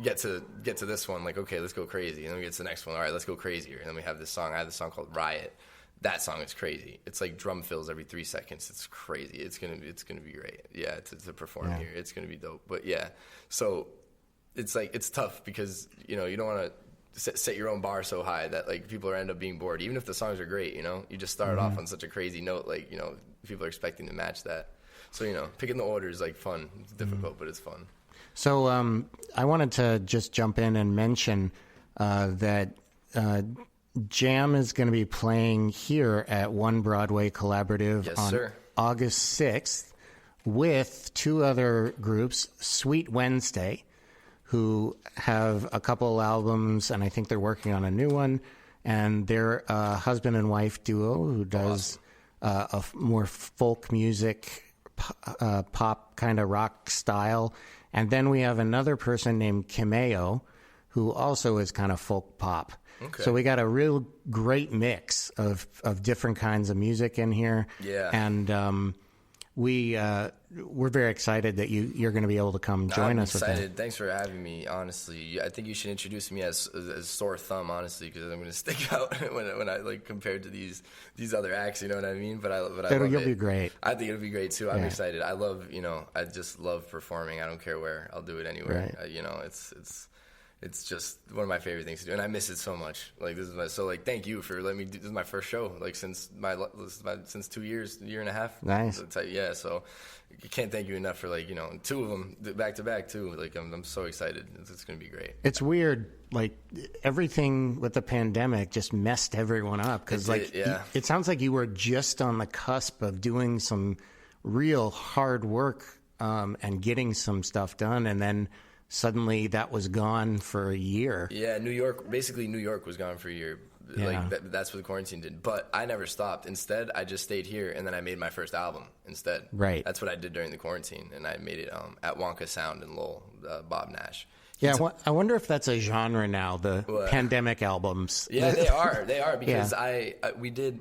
Get to this one, like, okay, let's go crazy. And then we get to the next one, all right, let's go crazier. And then we have this song. I have this song called Riot. That song is crazy. It's like drum fills every 3 seconds. It's crazy. It's gonna be great. Yeah, to perform here, it's gonna be dope. But yeah, so it's like, it's tough because, you know, you don't want to set your own bar so high that, like, people end up being bored, even if the songs are great. You know, you just started off on such a crazy note, like, you know, people are expecting to match that. So, you know, picking the order is, like, fun. It's difficult, but it's fun. So I wanted to just jump in and mention that Jam is going to be playing here at One Broadway Collaborative on August 6th with 2 other groups, Sweet Wednesday, who have a couple albums, and I think they're working on a new one, and they're a husband and wife duo who does a more folk music, pop kind of rock style. And then we have another person named Kimeo, who also is kind of folk pop. Okay. So we got a real great mix of different kinds of music in here. Yeah. And we're very excited that you're going to be able to come join us. I'm excited. With that. Thanks for having me. Honestly, I think you should introduce me as sore thumb. Honestly, because I'm going to stick out when I, like, compared to these other acts. You know what I mean? But you'll be great. I think it'll be great too. I'm excited. I love, you know, I just love performing. I don't care where. I'll do it anywhere. Right. You know, it's just one of my favorite things to do, and I miss it so much. Like, this is thank you for letting me do. This is my first show, like, since 2 years, year and a half. Nice. Yeah, so I can't thank you enough for, like, you know, 2 of them back to back too. Like, I'm so excited. It's gonna be great. It's weird, like, everything with the pandemic just messed everyone up because, like, it sounds like you were just on the cusp of doing some real hard work and getting some stuff done, and then suddenly that was gone for a year. Yeah, New York was gone for a year. Yeah. Like, that's what the quarantine did. But I never stopped. Instead, I just stayed here, and then I made my first album instead. Right. That's what I did during the quarantine, and I made it at Wonka Sound in Lowell, Bob Nash. Yeah, I wonder if that's a genre now, the pandemic albums. Yeah, they are. They are, because we did,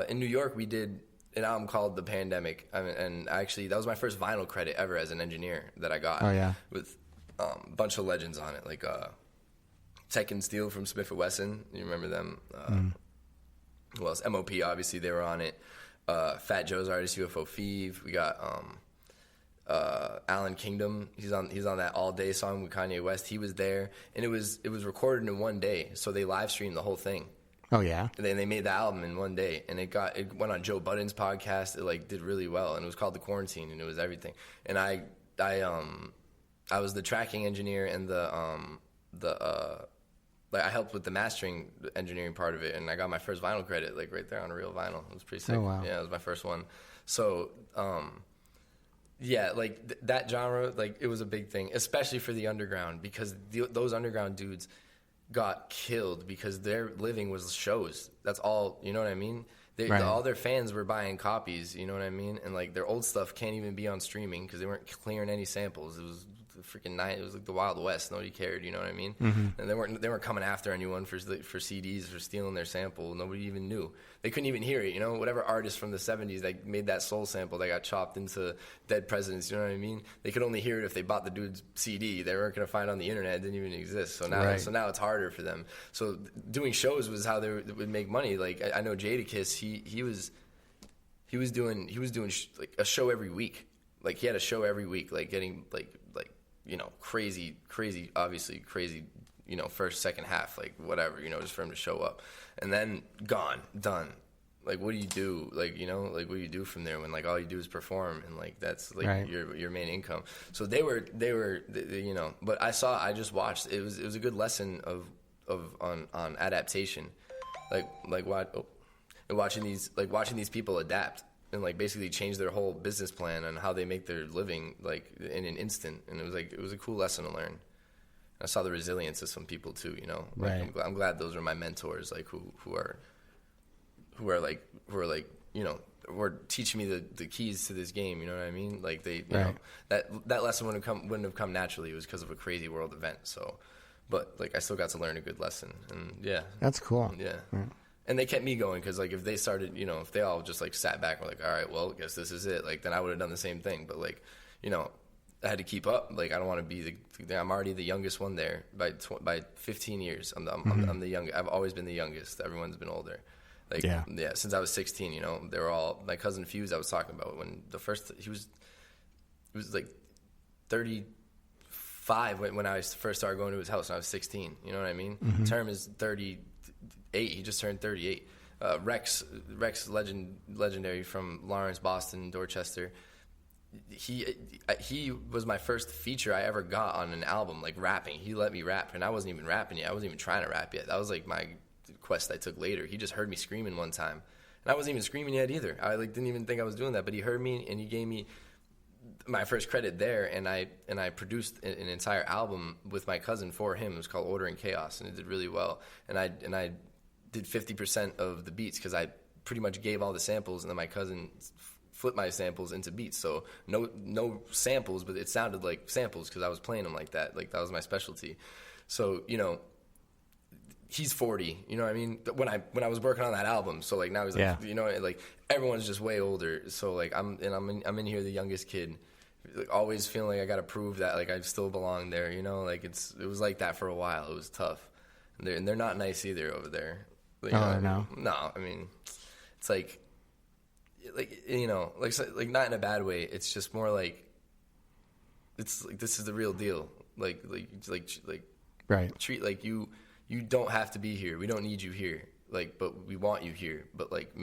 in New York, we did an album called The Pandemic. And actually, that was my first vinyl credit ever as an engineer that I got. Oh, yeah. With a bunch of legends on it, like Tech and Steel from Smith & Wesson. You remember them? Who else? MOP, obviously, they were on it. Fat Joe's artist, UFO Fev. We got Alan Kingdom. He's on that All Day song with Kanye West. He was there, and it was recorded in one day, so they live streamed the whole thing. Oh yeah. And then they made the album in one day, and it went on Joe Budden's podcast. It like did really well, and it was called The Quarantine, and it was everything. And I was the tracking engineer and I helped with the mastering engineering part of it, and I got my first vinyl credit like right there on a real vinyl. It was pretty sick. Oh wow. Yeah, it was my first one. So yeah, like that genre, like it was a big thing, especially for the underground, because those underground dudes got killed because their living was shows. That's all, you know what I mean? Right. All their fans were buying copies, you know what I mean? And like their old stuff can't even be on streaming because they weren't clearing any samples. It was the freaking night. It was like the Wild West. Nobody cared, you know what I mean? Mm-hmm. And they weren't coming after anyone for CDs for stealing their sample. Nobody even knew. They couldn't even hear it, you know? Whatever artist from the 70s that made that soul sample that got chopped into Dead Presidents, you know what I mean? They could only hear it if they bought the dude's CD. They weren't going to find it on the internet. It didn't even exist. So now it's harder for them. So doing shows was how they would make money. Like I know Jadakiss, he was doing like a show every week. Like he had a show every week, like getting like you know, crazy, obviously crazy, you know, first, second half, like whatever, you know, just for him to show up. And then gone, done. Like, what do you do? Like, you know, like what do you do from there when like all you do is perform and like that's like your main income. So they were, you know, but I just watched, it was a good lesson on adaptation. Watching these people adapt and like basically change their whole business plan on how they make their living like in an instant. And it was a cool lesson to learn. I saw the resilience of some people too, you know. Like, right. I'm glad those are my mentors, like who are like, you know, were teaching me the keys to this game. You know what I mean? Like they, you know, that lesson wouldn't have come naturally. It was because of a crazy world event. So, but like I still got to learn a good lesson, and yeah, that's cool. Yeah. And they kept me going because, like, if they started, you know, if they all just, like, sat back and were like, all right, well, I guess this is it, like, then I would have done the same thing. But, like, you know, I had to keep up. Like, I don't want to be I'm already the youngest one there by 15 years. I'm the youngest. I've always been the youngest. Everyone's been older. Like, yeah, since I was 16, you know, they were all, my cousin Fuse I was talking about, when he was like 35 when I first started going to his house when I was 16. You know what I mean? Mm-hmm. The term is 38. He just turned 38. Rex legendary from Lawrence, Boston, Dorchester. He was my first feature I ever got on an album, like rapping. He let me rap, and I wasn't even rapping yet. I wasn't even trying to rap yet. That was like my quest I took later. He just heard me screaming one time, and I wasn't even screaming yet either. I like didn't even think I was doing that, but he heard me and he gave me my first credit there, and I produced an entire album with my cousin for him. It was called Order and Chaos, and it did really well. And I did 50% of the beats because I pretty much gave all the samples, and then my cousin flipped my samples into beats. So no samples, but it sounded like samples because I was playing them like that. Like that was my specialty. So, you know, he's 40, you know what I mean? When I was working on that album, so like now he's like, you know, like everyone's just way older. So like I'm in here the youngest kid, like, always feeling like I got to prove that like I still belong there, you know? Like it was like that for a while. It was tough. And they're not nice either over there. Like, no. No, I mean, it's like you know, like not in a bad way. It's just more like it's like this is the real deal. Like right. Treat like you don't have to be here. We don't need you here. Like, but we want you here. But like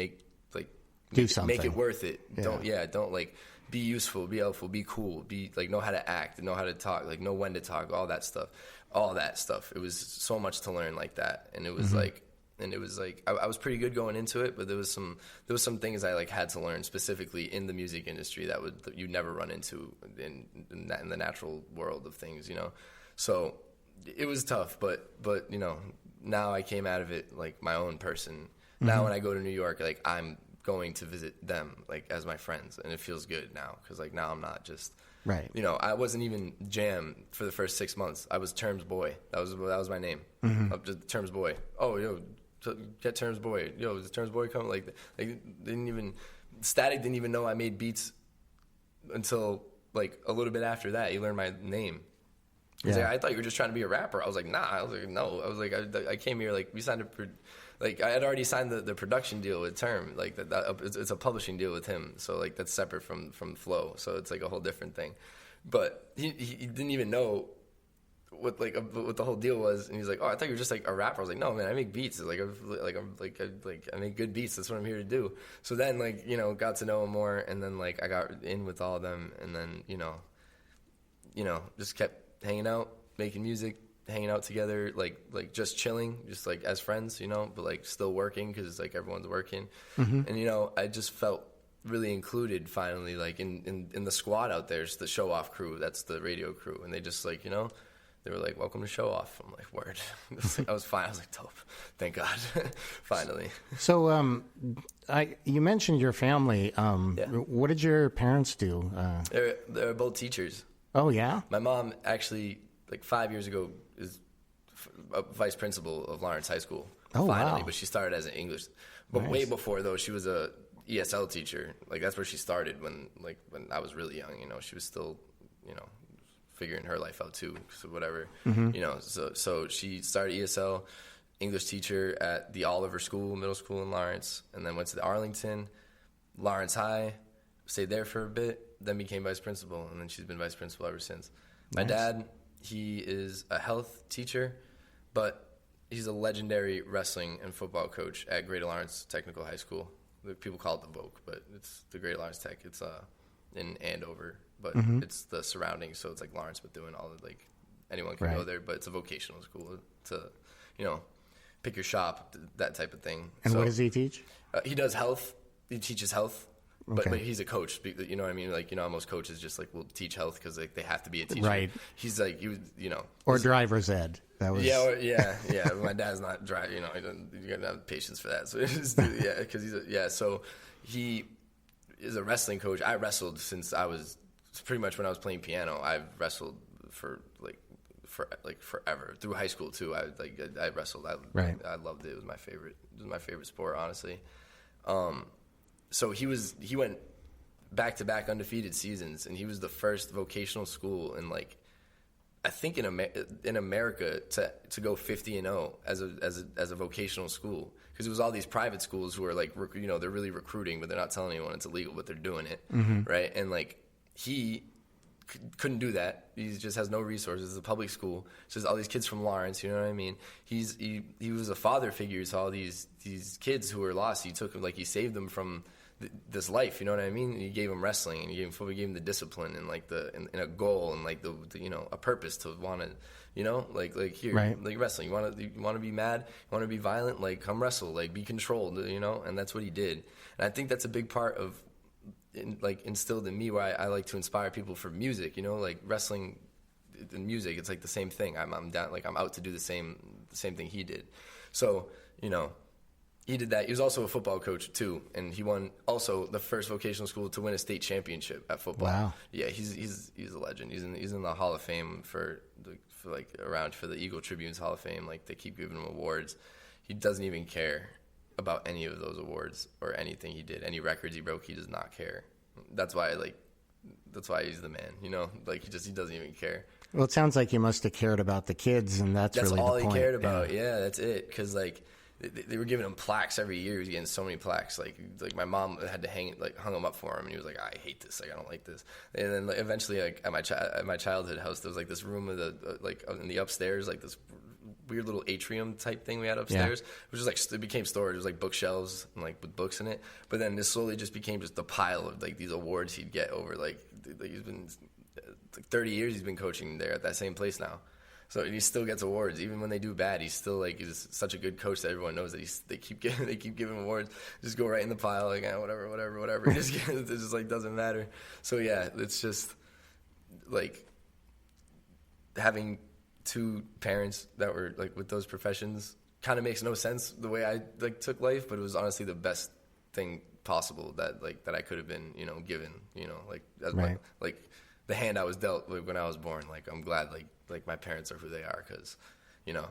do something. Make it worth it. Yeah. Don't like be useful, be helpful, be cool, be like know how to act, know how to talk, like know when to talk, all that stuff. It was so much to learn like that, and it was like. And it was like I was pretty good going into it, but there was some things I like had to learn specifically in the music industry that you'd never run into in the natural world of things, you know. So it was tough, but you know, now I came out of it like my own person. Mm-hmm. Now when I go to New York, like I'm going to visit them like as my friends, and it feels good now because like now I'm not just. Right. You know, I wasn't even Jam for the first 6 months. I was Terms Boy. That was my name. Mm-hmm. Just Terms Boy. Oh, yo, get Terms Boy. Yo, is Terms Boy coming? Like Static didn't even know I made beats until like a little bit after that. He learned my name. He's Yeah. like, I thought you were just trying to be a rapper. I was like, nah. I was like, no. I was like, I came here, like, we signed I had already signed the production deal with Term. Like, it's a publishing deal with him. So, like, that's separate from Flo. So it's, like, a whole different thing. But he didn't even know what the whole deal was. And he's like, oh, I thought you were just, like, a rapper. I was like, no, man, I make beats. Like, I make good beats. That's what I'm here to do. So then, like, you know, got to know him more. And then, like, I got in with all of them. And then, you know, just kept hanging out, making music, hanging out together, like just chilling, just like as friends, you know, but like still working because like everyone's working. And, you know, I just felt really included finally, like in the squad out there. It's the Show Off crew. That's the radio crew. And they just like, you know, they were like, welcome to Show Off. I'm like, word. I was fine. I was like, dope. Thank God. Finally. So, you mentioned your family. Yeah. What did your parents do? They're both teachers. Oh, yeah? My mom actually, like 5 years ago, is a vice principal of Lawrence High School. Oh, finally, wow. But she started as an English. But way before, though, she was a ESL teacher. Like, that's where she started when I was really young, you know. She was still, you know, figuring her life out, too, so whatever. You know, so she started ESL, English teacher at the Oliver School, middle school in Lawrence, and then went to the Arlington, Lawrence High, stayed there for a bit, then became vice principal, and then she's been vice principal ever since. My dad, he is a health teacher, but he's a legendary wrestling and football coach at Greater Lawrence Technical High School. People call it the Voc, but it's the Greater Lawrence Tech. It's in Andover, but it's the surroundings, so it's like Lawrence, but doing all the, like, anyone can go there, but it's a vocational school to, you know, pick your shop, that type of thing. And what does he teach? He does health. He teaches health. Okay. But he's a coach, you know what I mean? Like, you know, most coaches just, like, will teach health because, like, they have to be a teacher. Right. He's, like, he was, you know. Or driver's ed. That was... Yeah. My dad's not driving, you know, you got to have patience for that. So, because so he is a wrestling coach. I wrestled since I was, pretty much when I was playing piano. I've wrestled for forever. Through high school, too. I wrestled. I loved it. It was my favorite sport, honestly. So he went back-to-back undefeated seasons, and he was the first vocational school in, like, I think in America to go 50-0 as a vocational school, because it was all these private schools who are like, you know, they're really recruiting, but they're not telling anyone it's illegal, but they're doing it, right? And like he couldn't do that. He just has no resources. It's a public school. So there's all these kids from Lawrence, you know what I mean? He was a father figure to all these kids who were lost. He took them, like, he saved them from this life, you know what I mean? He gave him wrestling, and he gave him football, he gave him the discipline, and like and a goal, and like the you know, a purpose to want to, you know, like here, like wrestling. You want to be mad, you want to be violent, like come wrestle, like be controlled, you know. And that's what he did. And I think that's a big part of, like, instilled in me, where I like to inspire people for music, you know, like wrestling and music. It's like the same thing. I'm down, like I'm out to do the same thing he did. So, you know. He did that. He was also a football coach too, and he won also the first vocational school to win a state championship at football. Wow! Yeah, he's a legend. He's in the Hall of Fame for the Eagle Tribune's Hall of Fame. Like, they keep giving him awards. He doesn't even care about any of those awards or anything he did. Any records he broke, he does not care. That's why he's the man. You know, like he doesn't even care. Well, it sounds like he must have cared about the kids, and that's really all the point. He cared about. Yeah, that's it. Because like. They were giving him plaques every year. He was getting so many plaques. Like my mom had to hung them up for him, and he was like, I hate this. Like, I don't like this. And then, like, eventually, like at my childhood house, there was like this room in the upstairs, like this weird little atrium type thing we had upstairs, which was like, it became storage. It was like bookshelves and like with books in it. But then this slowly just became just a pile of like these awards he'd get over like he's been like 30 years he's been coaching there at that same place now. So he still gets awards, even when they do bad. He's still like, he's such a good coach that everyone knows that they keep giving awards. Just go right in the pile, like, whatever. It just like doesn't matter. So yeah, it's just like having two parents that were like with those professions kind of makes no sense the way I like took life, but it was honestly the best thing possible that I could have been, you know, given, you know, like as like the hand I was dealt like, when I was born. Like, I'm glad like my parents are who they are, because, you know,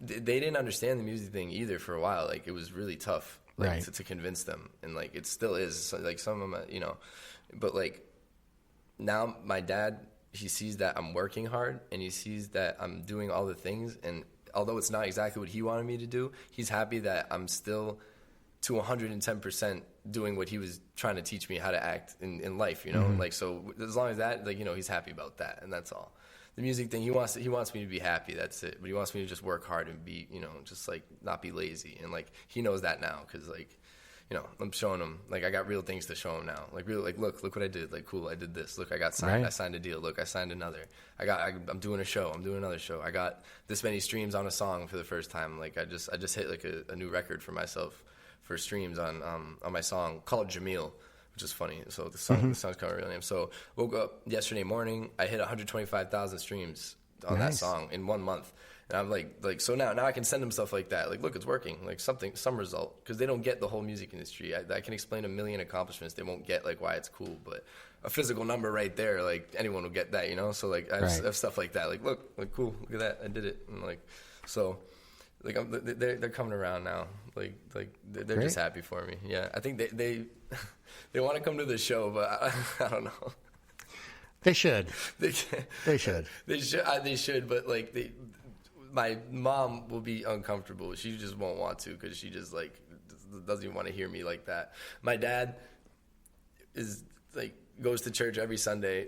they didn't understand the music thing either for a while. Like, it was really tough, like, to convince them, and like it still is. So, like, some of them, you know, but like now my dad he sees that I'm working hard, and he sees that I'm doing all the things, and although it's not exactly what he wanted me to do, he's happy that I'm still to 110% doing what he was trying to teach me how to act in life, you know? Like, so as long as that, like, you know, he's happy about that, and that's all. The music thing, he wants me to be happy, that's it. But he wants me to just work hard and be, you know, just, like, not be lazy. And, like, he knows that now because, like, you know, I'm showing him, like, I got real things to show him now. Like, really, like, look what I did. Like, cool, I did this. Look, I got signed. Right. I signed a deal. Look, I signed another. I'm doing a show. I'm doing another show. I got this many streams on a song for the first time. Like, I just hit, like, a new record for myself for streams on my song called Jamil, which is funny. So the song's kind of real name. So woke up yesterday morning. I hit 125,000 streams on that song in 1 month. And I'm like, so now I can send them stuff like that. Like, look, it's working. Like, some result. Because they don't get the whole music industry. I can explain a million accomplishments. They won't get, like, why it's cool. But a physical number right there, like, anyone will get that, you know? So, like, I have stuff like that. Like, look, like, cool, look at that. I did it. And, like, so, like, they're coming around now. Like they're just happy for me. Yeah, I think they want to come to the show, but I don't know. They should. They should. They should, but, like, my mom will be uncomfortable. She just won't want to because she just, like, doesn't even want to hear me like that. My dad is, like, goes to church every Sunday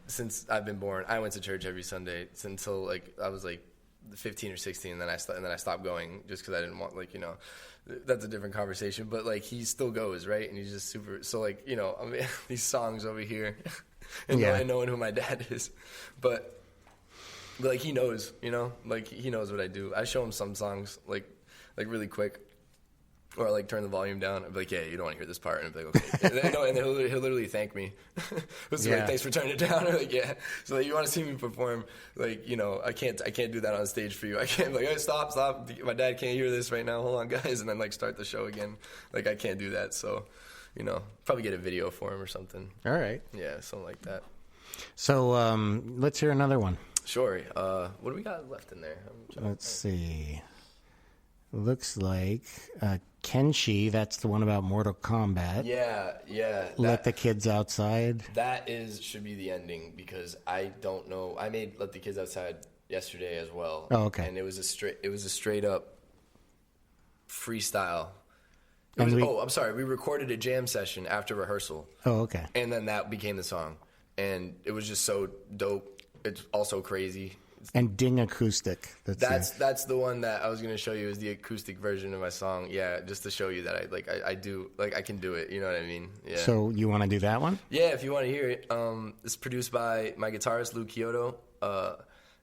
since I've been born. I went to church every Sunday until, like, I was, like, 15 or 16, and then I stopped going just because I didn't want, like, you know, that's a different conversation. But, like, he still goes, right? And he's just super. So, like, you know, I mean, these songs over here, and knowing who my dad is, but like, he knows, you know, like, he knows what I do. I show him some songs, like really quick, or, like, turn the volume down. I'd be like, yeah, you don't want to hear this part, and I'd be like, okay. And then he'll literally thank me. Like, thanks for turning it down. Or, like, yeah. So, like, you want to see me perform, like, you know, I can't do that on stage for you. I can't be like, hey, stop. My dad can't hear this right now. Hold on, guys. And then, like, start the show again. Like, I can't do that. So, you know, probably get a video for him or something. All right. Yeah, something like that. So let's hear another one. Sure. What do we got left in there? Let's see. Looks like Kenshi. That's the one about Mortal Kombat. Yeah. Let the Kids Outside. That should be the ending because I don't know. I made Let the Kids Outside yesterday as well. Oh, okay. And it was a straight up freestyle. I'm sorry. We recorded a jam session after rehearsal. Oh, okay. And then that became the song, and it was just so dope. It's also crazy. And Ding Acoustic. That's the one that I was going to show you is the acoustic version of my song. Yeah, just to show you that I do, like, I can do it. You know what I mean? Yeah. So you want to do that one? Yeah, if you want to hear it. It's produced by my guitarist, Lou Kyoto.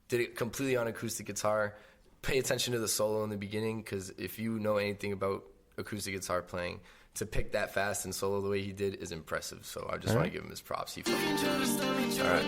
Did it completely on acoustic guitar. Pay attention to the solo in the beginning because if you know anything about acoustic guitar playing, to pick that fast and solo the way he did is impressive. So I just want to give him his props. He fucking did it. All right.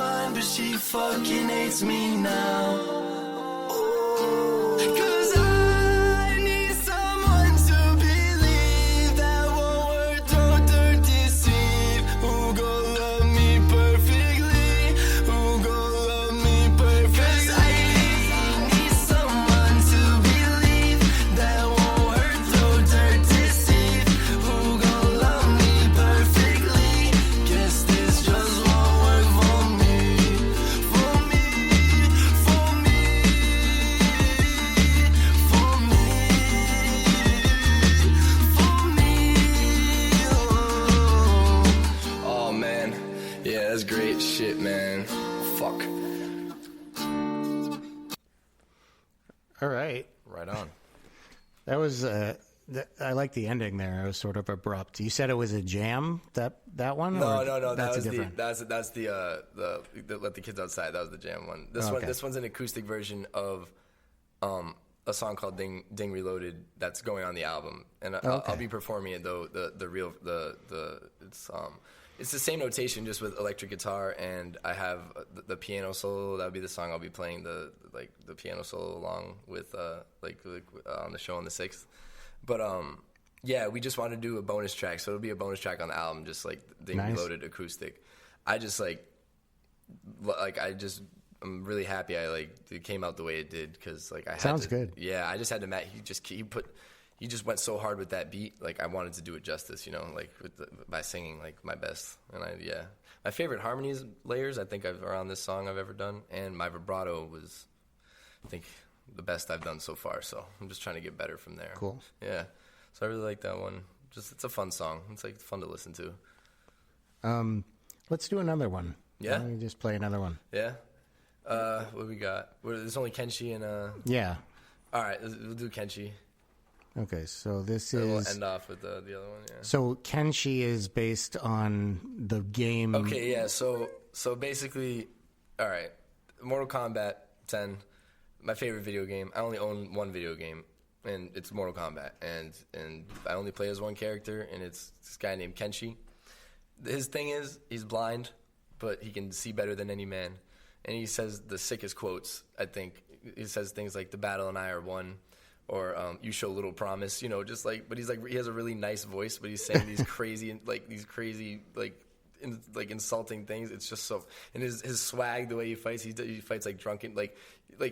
fine, but she fucking hates me now. Ooh, 'cause I need someone to believe that won't hurt, throw dirt, deceive. Who gon' love me perfectly? Who gon' love me perfectly? 'Cause I need someone to believe that won't hurt, throw dirt, deceive. Who gon' love me perfectly? Guess this just won't work for me, for me, for me, for me, for me. Oh man, yeah, that's great shit, man. Fuck. All right. Right on. That was I like the ending there. It was sort of abrupt. You said it was a jam, that one? No, or no. That's That was different. that's the Let the Kids Outside. That was the jam one. Okay. This one's an acoustic version of a song called Ding Reloaded that's going on the album, and I'll be performing it though. It's the same notation just with electric guitar, and I have the piano solo. That would be the song I'll be playing the piano solo along with on the show on the 6th. But yeah, we just wanted to do a bonus track, so it'll be a bonus track on the album, just like Ding Nice. Reloaded acoustic. I'm really happy it came out the way it did, because I had Sounds to, good. Yeah, I just had to he just went so hard with that beat. I wanted to do it justice, by singing my best. And my favorite harmonies layers I think are on this song I've ever done, and my vibrato was, I think, the best I've done so far. So I'm just trying to get better from there. Cool. Yeah. So I really like that one. It's a fun song. It's fun to listen to. Let's do another one. Yeah? Why don't we just play another one? Yeah. What we got? There's only Kenshi and Yeah. All right, we'll do Kenshi. Okay, so this And we'll is... end off with the other one. Yeah. So Kenshi is based on the game... Okay, yeah. So basically, all right. Mortal Kombat 10, my favorite video game. I only own one video game, and it's Mortal Kombat. And I only play as one character, and it's this guy named Kenshi. His thing is, he's blind, but he can see better than any man. And he says the sickest quotes, I think. He says things like, "The battle and I are one," or "You show little promise," but he has a really nice voice, but he's saying these crazy, insulting things. It's just so, and his swag, the way he fights like drunken,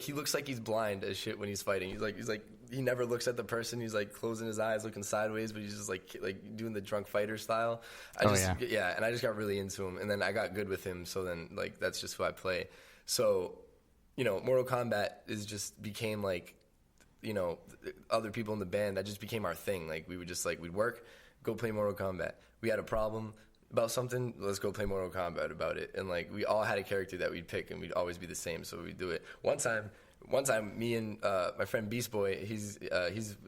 he looks like he's blind as shit when he's fighting. He's like he never looks at the person. He's closing his eyes, looking sideways, but he's just like doing the drunk fighter style. And I just got really into him, and then I got good with him. So then that's just who I play. So, Mortal Kombat became other people in the band. That just became our thing. We would just we'd work, go play Mortal Kombat. We had a problem about something, let's go play Mortal Kombat about it. And we all had a character that we'd pick, and we'd always be the same, so we'd do it. One time, me and my friend Beast Boy, he's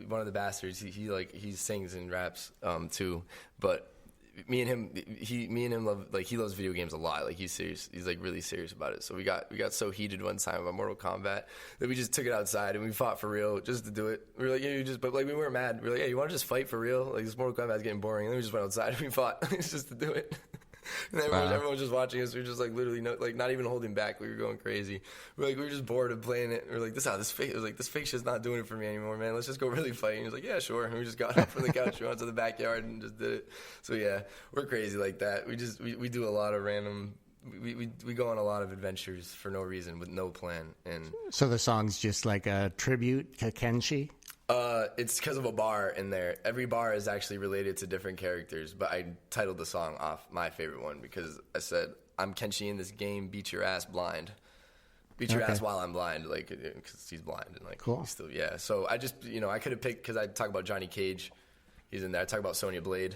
one of the bastards. He sings and raps too, but me and him love he loves video games a lot. He's serious. He's really serious about it. So we got so heated one time about Mortal Kombat that we just took it outside and we fought for real just to do it. We were but we weren't mad. We were you want to just fight for real? This Mortal Kombat's getting boring. And then we just went outside and we fought. It's just to do it. And everyone was just watching us. We were just literally not even holding back. We were going crazy. We were just bored of playing it. We were this fake. It was this fake shit's not doing it for me anymore, man. Let's just go really fight. And he was yeah, sure. And we just got up from the couch, we went to the backyard, and just did it. So yeah, we're crazy like that. We do a lot of random. We go on a lot of adventures for no reason with no plan. And So the song's just like a tribute to Kenshi? It's because of a bar in there. Every bar is actually related to different characters, but I titled the song off my favorite one because I said, "I'm Kenshi in this game, beat your ass blind. Beat your ass while I'm blind," because he's blind and cool. He's still So I just I could have picked, because I talk about Johnny Cage, he's in there. I talk about Sonya Blade,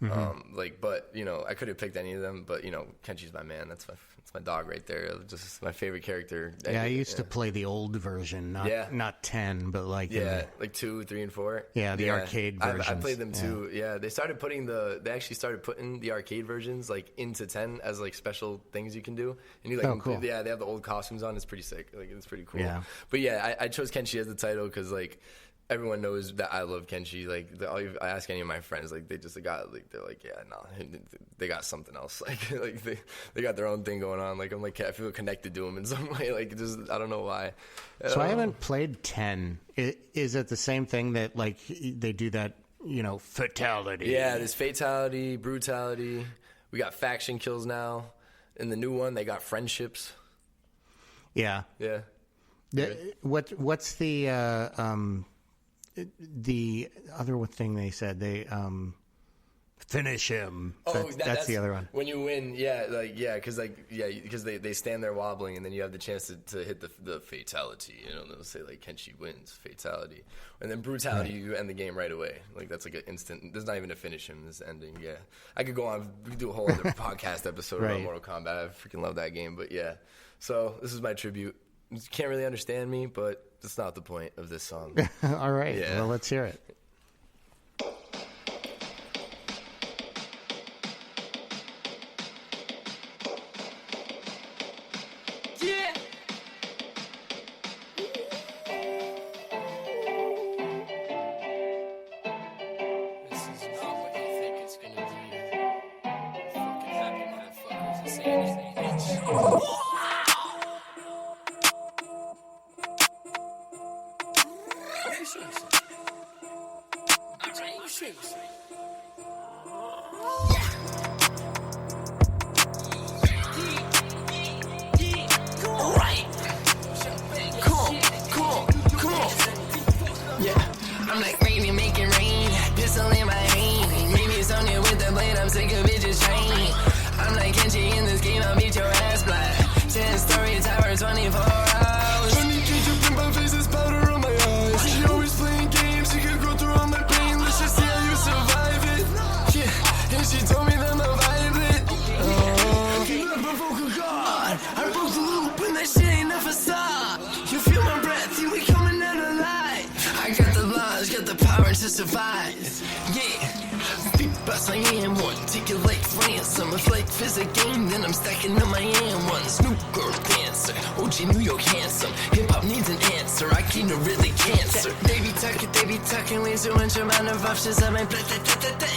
but I could have picked any of them, but Kenshi's my man. That's my dog right there. Just my favorite character. Yeah, I used to play the old version, not 10, but 2, 3, and 4. Yeah, the arcade versions. I played them too. Yeah, they actually started putting the arcade versions into 10 as special things you can do, and you cool. Yeah, they have the old costumes on. It's pretty sick. It's pretty cool. Yeah. But yeah, I chose Kenshi as the title because everyone knows that I love Kenshi. Like, I ask any of my friends, like, they're like, yeah, no, they got something else. Like they got their own thing going on. Like, I'm like, I feel connected to them in some way. Like, just, I don't know why. So I haven't played 10. Is it the same thing that, like, they do that, fatality? Yeah, there's fatality, brutality. We got faction kills now. In the new one, they got friendships. Yeah. Yeah. What's the other thing they said? They finish him. Oh, that's the other one. When you win, because they stand there wobbling, and then you have the chance to hit the fatality. They'll say like Kenshi wins fatality, and then brutality. Right. You end the game right away. Like that's like an instant. There's not even a finish him. This ending. Yeah, I could go on. We could do a whole other podcast episode about Mortal Kombat. I freaking love that game. But yeah, so this is my tribute. You can't really understand me, but that's not the point of this song. All right. Yeah. Well, let's hear it. Yeah. This is not what you think it's gonna be. Fucking happy motherfuckers are saying it, bitch. I'm like rain, make it rain. Pistol in my hand. Maybe it's on you with the blade. I'm sick of bitches train. I'm like Kenshi in this game. I'll beat your ass black. 10-story tower, 24 hours. 20 kids up in my face, there's powder on my eyes. She always playing games. She could go through all my pain. Let's just see how you survive it. Yeah, and she told me that I'm violent. God, I broke the loop and that shit ain't a facade. You feel my breath, you be coming out alive. I got the laws, got the power to survive. Yeah, big boss I am one. Take it like ransom. If life is a game, then I'm stacking up my M1s. New girl dancer, OG New York handsome. Hip hop needs an answer. I keep it really cancer. They be talking ways to enter amount of options. I might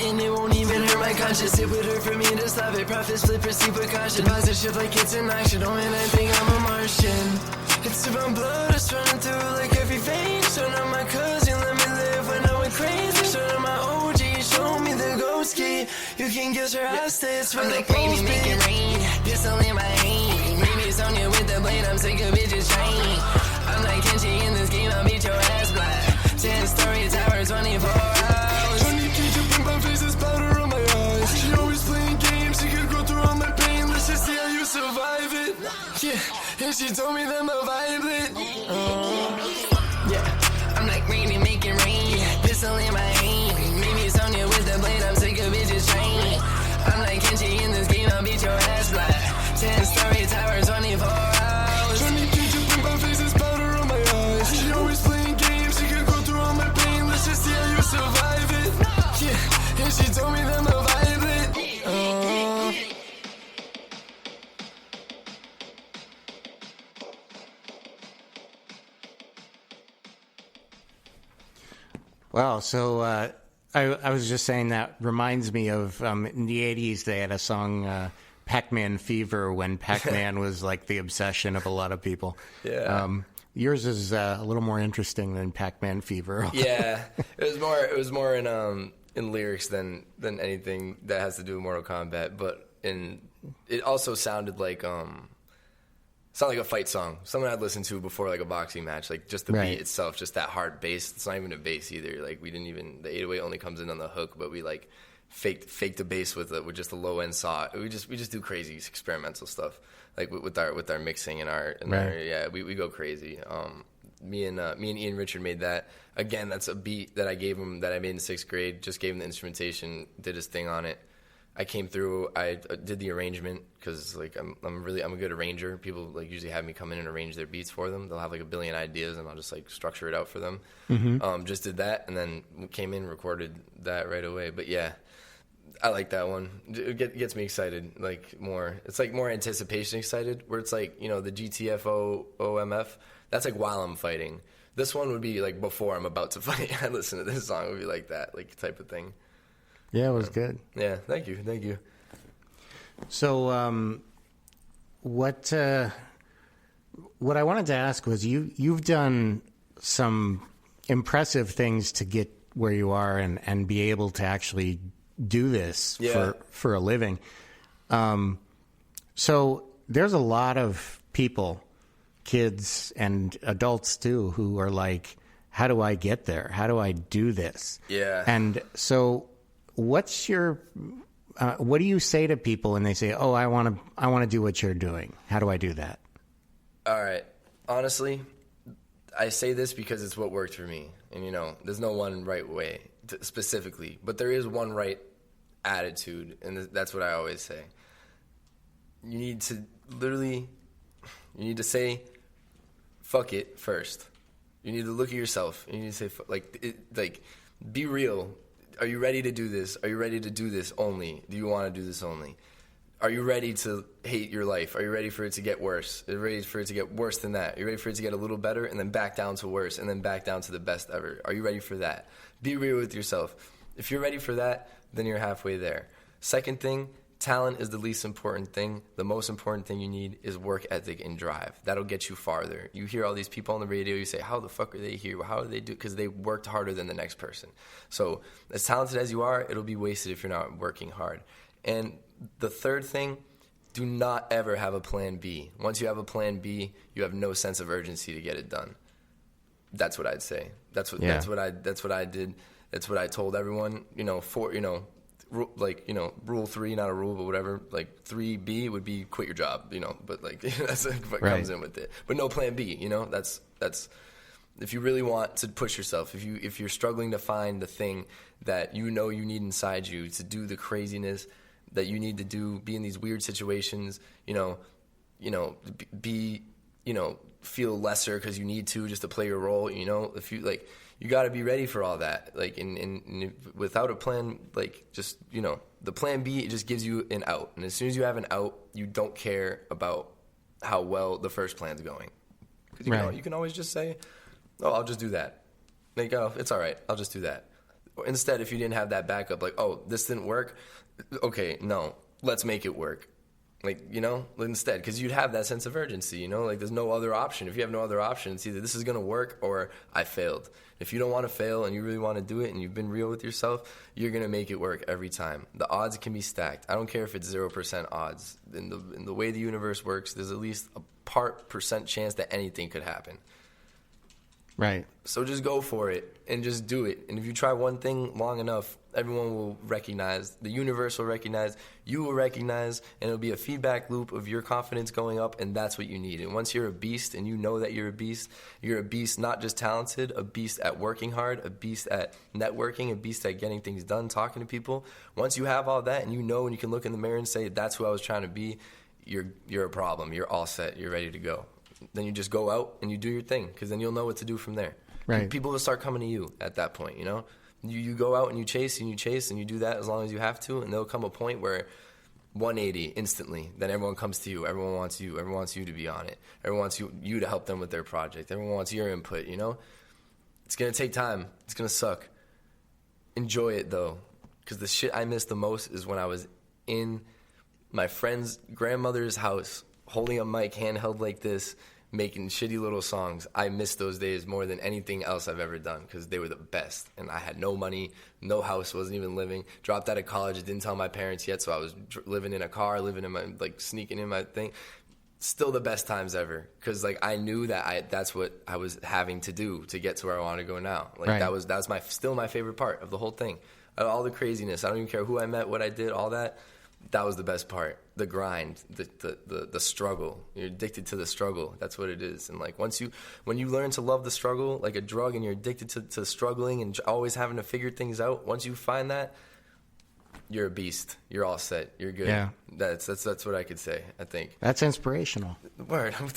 and it won't even hurt my conscience. It would hurt for me to stop it. Profits flip, proceed with caution. Positive like it's an action. Oh, and I think I'm a Martian. It's about blood, it's running through like every vein. Show out my cousin, let me live when I went crazy. Show out my OG, show me the ghost key. You can get your hostage from the post make it rain. Pistol in my hand. Maybe it's on you with the blade, I'm sick of bitches train. I'm like Kenshi in this game, I'll beat your ass black. 10-story tower, 24 hours. 20 kids up in my face, there's powder on my eyes. She always playing games, she could go through all my pain. Let's just see how you survive it. Yeah, and she told me that I'm violent. Yeah, I'm like rain, make it rain. Pistol in my hand. Maybe it's on you with the blade, I'm sick of bitches train. I'm like Kenshi in this game, I'll beat your ass black. 10-story tower, 24 hours. 20 kids up in my face, there's powder on my eyes. She always playing games, she could go through all my pain. Let's just see how you survive it. Yeah, and she told me that I'm violent. Wow. So I was just saying that reminds me of in the 80s they had a song Pac-Man Fever when Pac-Man was like the obsession of a lot of people. Yeah. Yours is a little more interesting than Pac-Man Fever. Yeah. It was more in lyrics than anything that has to do with Mortal Kombat, but it also sounded like a fight song. Someone I'd listened to before, like a boxing match. Like just the beat itself, just that hard bass. It's not even a bass either. Like the 808 only comes in on the hook, but we like faked the bass with just a low end saw. We just do crazy experimental stuff, like with our mixing and our we go crazy. Me and Ian Richard made that. Again, that's a beat that I gave him, that I made in 6th grade. Just gave him the instrumentation, did his thing on it. I came through. I did the arrangement because like I'm a good arranger. People like usually have me come in and arrange their beats for them. They'll have like a billion ideas and I'll just like structure it out for them. Mm-hmm. Just did that and then came in, recorded that right away. But yeah, I like that one. It gets me excited, like more. It's like more anticipation excited. Where it's like the GTFO OMF. That's like while I'm fighting. This one would be like before I'm about to fight. I listen to this song, it would be like that, like type of thing. Yeah, it was good. Yeah, thank you. So, what I wanted to ask was, you've done some impressive things to get where you are and be able to actually do this for a living. So there's a lot of people, kids and adults too, who are like, how do I get there? How do I do this? Yeah. And so what's your, what do you say to people when they say, oh, I want to do what you're doing? How do I do that? All right. Honestly, I say this because it's what worked for me. And, there's no one right way specifically, but there is one right attitude, and that's what I always say. You need to say, fuck it first. You need to look at yourself. You need to say, be real. Are you ready to do this? Are you ready to do this only? Do you want to do this only? Are you ready to hate your life? Are you ready for it to get worse? Are you ready for it to get worse than that? Are you ready for it to get a little better and then back down to worse and then back down to the best ever? Are you ready for that? Be real with yourself. If you're ready for that, then you're halfway there. Second thing, talent is the least important thing. The most important thing you need is work ethic and drive. That'll get you farther. You hear all these people on the radio, you say, how the fuck are they here? How do they do? Because they worked harder than the next person. So as talented as you are, it'll be wasted if you're not working hard. And the third thing, do not ever have a plan B. Once you have a plan B, you have no sense of urgency to get it done. That's what I'd say. That's what I did. That's what I told everyone. Rule 3, not a rule, but whatever. Like 3B would be quit your job. But that's what comes in with it. But no plan B. That's if you really want to push yourself. If you're struggling to find the thing that you need inside you to do the craziness that you need to do, be in these weird situations, feel lesser because you need to just to play your role, if you you got to be ready for all that. And without a plan, the plan B, it just gives you an out. And as soon as you have an out, you don't care about how well the first plan's going. Because you can always just say, oh, I'll just do that. It's all right. I'll just do that. Instead, if you didn't have that backup, this didn't work. Okay, no, let's make it work. Instead, because you'd have that sense of urgency, there's no other option. If you have no other option, it's either this is going to work or I failed. If you don't want to fail and you really want to do it and you've been real with yourself, you're going to make it work every time. The odds can be stacked. I don't care if it's 0% odds. In the way the universe works, there's at least a % chance that anything could happen. Right. So just go for it and just do it. And if you try one thing long enough, everyone will recognize, the universe will recognize, you will recognize, and it'll be a feedback loop of your confidence going up, and that's what you need. And once you're a beast and you know that you're a beast not just talented, a beast at working hard, a beast at networking, a beast at getting things done, talking to people. Once you have all that and you know and you can look in the mirror and say, that's who I was trying to be, you're a problem. You're all set. You're ready to go. Then you just go out and you do your thing, because then you'll know what to do from there. Right. People will start coming to you at that point, You go out and you chase and you do that as long as you have to, and there'll come a point where 180 instantly, then everyone comes to you. Everyone wants you. Everyone wants you to be on it. Everyone wants you to help them with their project. Everyone wants your input, It's going to take time. It's going to suck. Enjoy it, though, because the shit I miss the most is when I was in my friend's grandmother's house holding a mic handheld like this, making shitty little songs. I miss those days more than anything else I've ever done, because they were the best. And I had no money, no house, wasn't even living. Dropped out of college, didn't tell my parents yet, so I was living in a car, living in my, sneaking in my thing. Still the best times ever, because I knew that that's what I was having to do to get to where I want to go now. Right. That was still my favorite part of the whole thing. All the craziness, I don't even care who I met, what I did, all that. That was the best part. The grind, the struggle. You're addicted to the struggle. That's what it is. And when you learn to love the struggle like a drug, and you're addicted to struggling and always having to figure things out, once you find that, you're a beast. You're all set. You're good. Yeah. That's what I could say, I think. That's inspirational. Word. I'm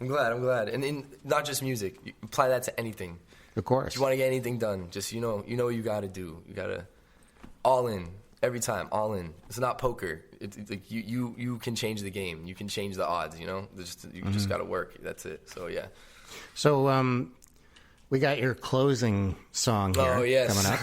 glad. And not just music. You apply that to anything. Of course. If you want to get anything done, just you know what you got to do. You got to all in. Every time, all in. It's not poker. It's you can change the game. You can change the odds, You just got to work. That's it. So, yeah. So, we got your closing song here Oh, yes. coming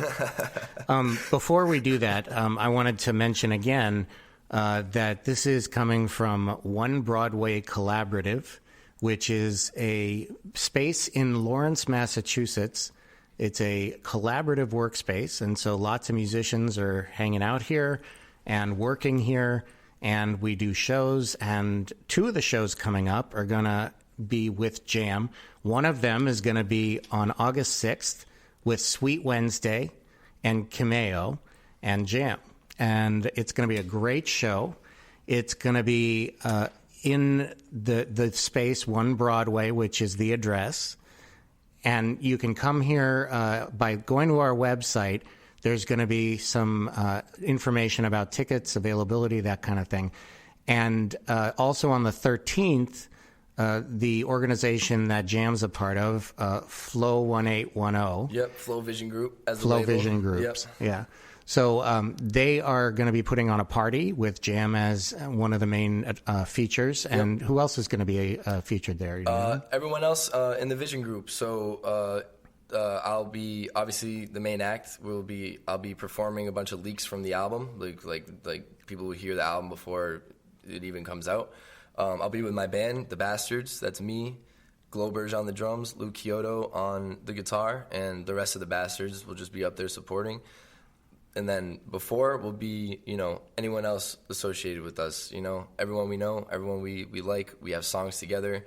up. Before we do that, I wanted to mention again that this is coming from One Broadway Collaborative, which is a space in Lawrence, Massachusetts. It's a collaborative workspace, and so lots of musicians are hanging out here and working here, and we do shows, and 2 of the shows coming up are going to be with Jam. One of them is going to be on August 6th with Sweet Wednesday and Cameo and Jam. And it's going to be a great show. It's going to be in the space, One Broadway, which is the address. And you can come here by going to our website. There's going to be some information about tickets, availability, that kind of thing. And also on the 13th, the organization that Jam's a part of, Fl01810. Yep, Fl0vision Group as a Fl0vision label. Groups, Yep. yeah. So they are going to be putting on a party with Jam as one of the main features. And who else is going to be featured there? You know? Everyone else in the Vision Group. So I'll be, obviously, the main act. I'll be performing a bunch of leaks from the album, like people who hear the album before it even comes out. I'll be with my band, The Bastards. That's me, Globerge on the drums, Lou Kyoto on the guitar, and the rest of the Bastards will just be up there supporting. And then before will be, anyone else associated with us, everyone we know, everyone we like, we have songs together,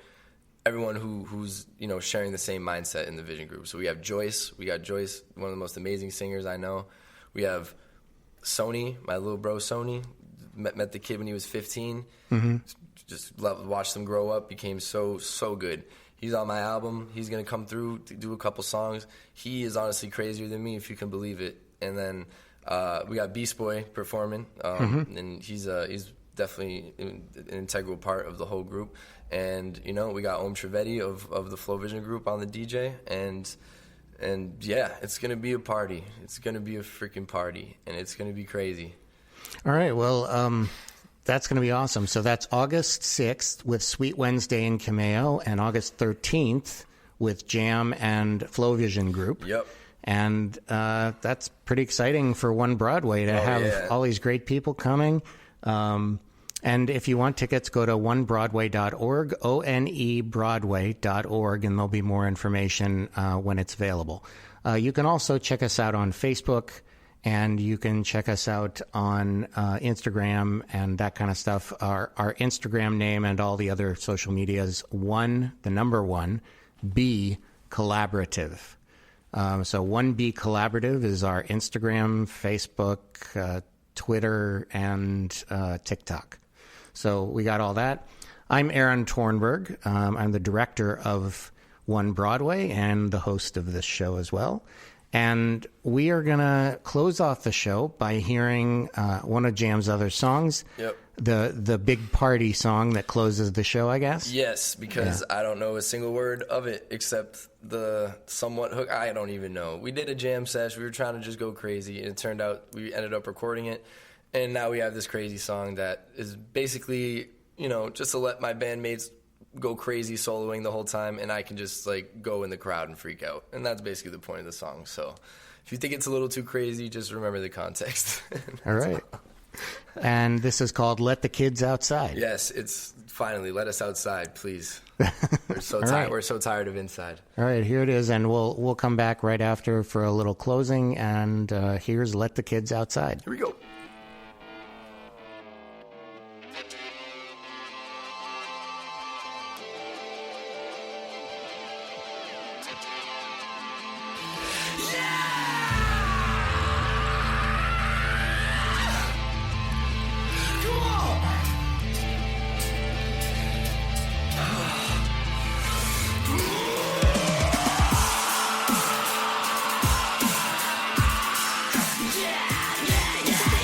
everyone who's, sharing the same mindset in the Vision Group. So we have Joyce, one of the most amazing singers I know. We have Sony, my little bro Sony, met the kid when he was 15, just watched him grow up, became so good. He's on my album, he's going to come through to do a couple songs. He is honestly crazier than me, if you can believe it. And then we got Beast Boy performing, and he's definitely an integral part of the whole group. And we got Om Trivedi of the Fl0vision Group on the DJ, and yeah, it's gonna be a party. It's gonna be a freaking party, and it's gonna be crazy. All right, well, that's going to be awesome. So that's August 6th with Sweet Wednesday and Cameo, and August 13th with Jam and Fl0vision Group. Yep. And that's pretty exciting for One Broadway to have all these great people coming. And if you want tickets, go to onebroadway.org, onebroadway.org, and there'll be more information when it's available. You can also check us out on Facebook, and you can check us out on Instagram and that kind of stuff. Our Instagram name and all the other social media is B Collaborative. So 1B Collaborative is our Instagram, Facebook, Twitter, and TikTok. So we got all that. I'm Aaron Tornberg. I'm the director of One Broadway and the host of this show as well. And we are going to close off the show by hearing one of Jam's other songs. Yep. The big party song that closes the show, I guess. Yes, because I don't know a single word of it except the somewhat hook. I don't even know. We did a jam sesh. We were trying to just go crazy, and it turned out we ended up recording it. And now we have this crazy song that is basically, just to let my bandmates go crazy soloing the whole time, and I can just go in the crowd and freak out. And that's basically the point of the song. So if you think it's a little too crazy, just remember the context. All right. And this is called Let the Kids Outside. Yes, it's finally let us outside, please. We're so tired. Right. We're so tired of inside. All right, here it is, and we'll come back right after for a little closing, and here's Let the Kids Outside. Here we go. Yeah.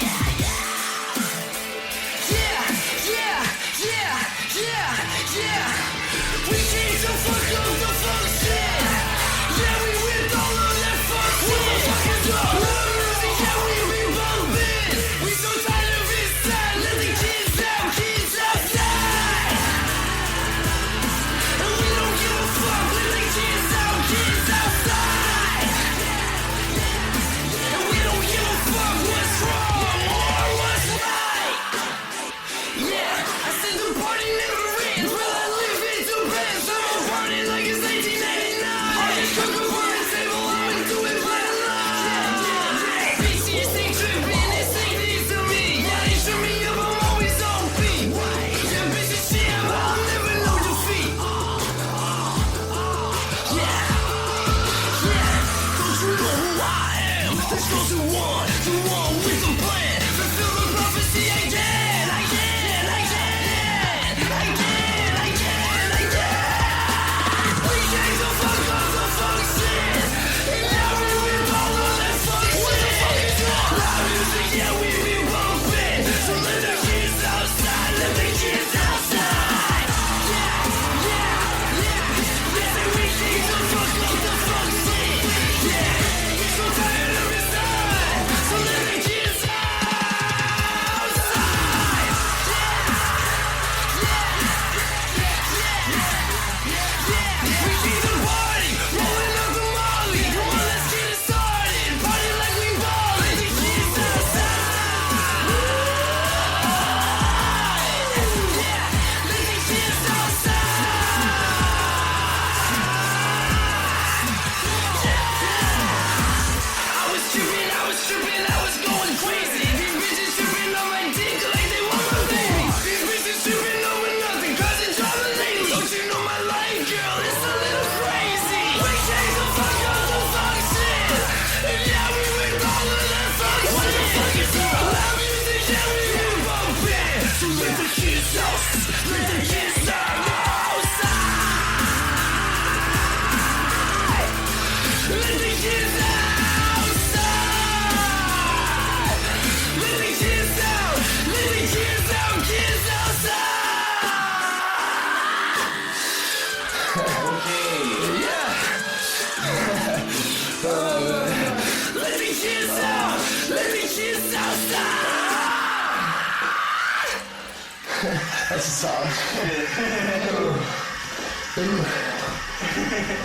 That's a song.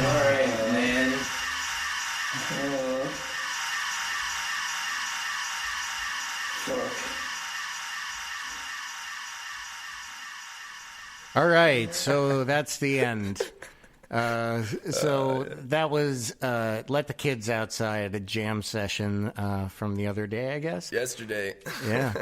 Alright, man. All right, so that's the end. So that was Let the Kids Outside, a jam session from the other day, I guess. Yesterday. Yeah.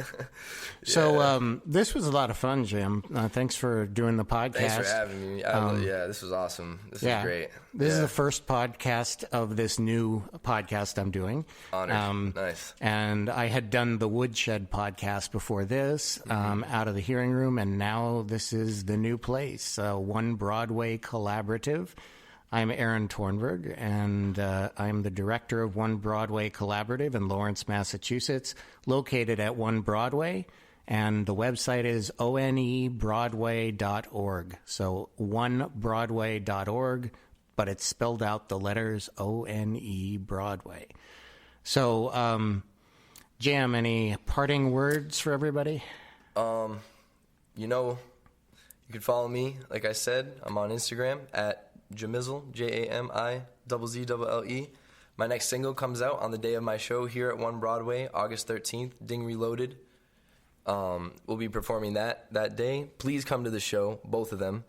So this was a lot of fun, Jim. Thanks for doing the podcast. Thanks for having me. Yeah, this was awesome. This is great. This is the first podcast of this new podcast I'm doing. Honored. Nice. And I had done the Woodshed podcast before this, Out of the Hearing Room, and now this is the new place, One Broadway Collaborative. I'm Aaron Tornberg, and I'm the director of One Broadway Collaborative in Lawrence, Massachusetts, located at One Broadway, and the website is onebroadway.org. So onebroadway.org, but it's spelled out the letters O-N-E Broadway. So, Jam, any parting words for everybody? You know, you can follow me, like I said. I'm on Instagram at Jamizzle, Jamizzle. My next single comes out on the day of my show here at One Broadway, August 13th, Ding Reloaded. We'll be performing that day. Please come to the show, both of them.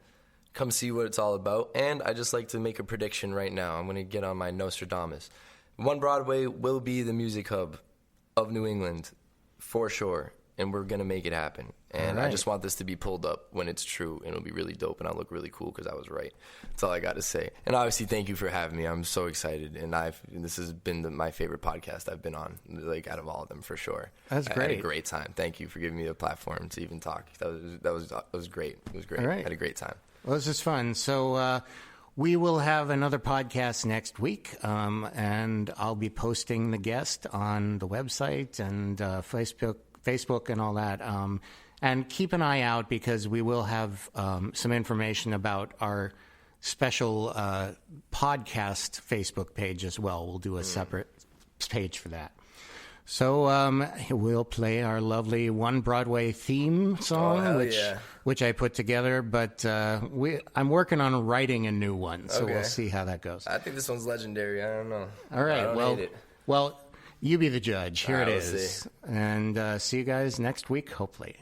Come see what it's all about. And I just like to make a prediction right now. I'm going to get on my Nostradamus. One Broadway will be the music hub of New England, for sure. And we're going to make it happen. And I just want this to be pulled up when it's true. And it'll be really dope. And I'll look really cool because I was right. That's all I got to say. And obviously, thank you for having me. I'm so excited. And this has been my favorite podcast I've been on, like out of all of them, for sure. That's great. I had a great time. Thank you for giving me a platform to even talk. That was great. It was great. All right. I had a great time. Well, this is fun. So we will have another podcast next week, and I'll be posting the guest on the website and Facebook and all that. And keep an eye out because we will have some information about our special podcast Facebook page as well. We'll do a separate page for that. So we'll play our lovely One Broadway theme song, which I put together. But I'm working on writing a new one, so we'll see how that goes. I think this one's legendary. I don't know. All right. I don't hate it. Well, you be the judge. Here it We'll is. And see you guys next week, hopefully.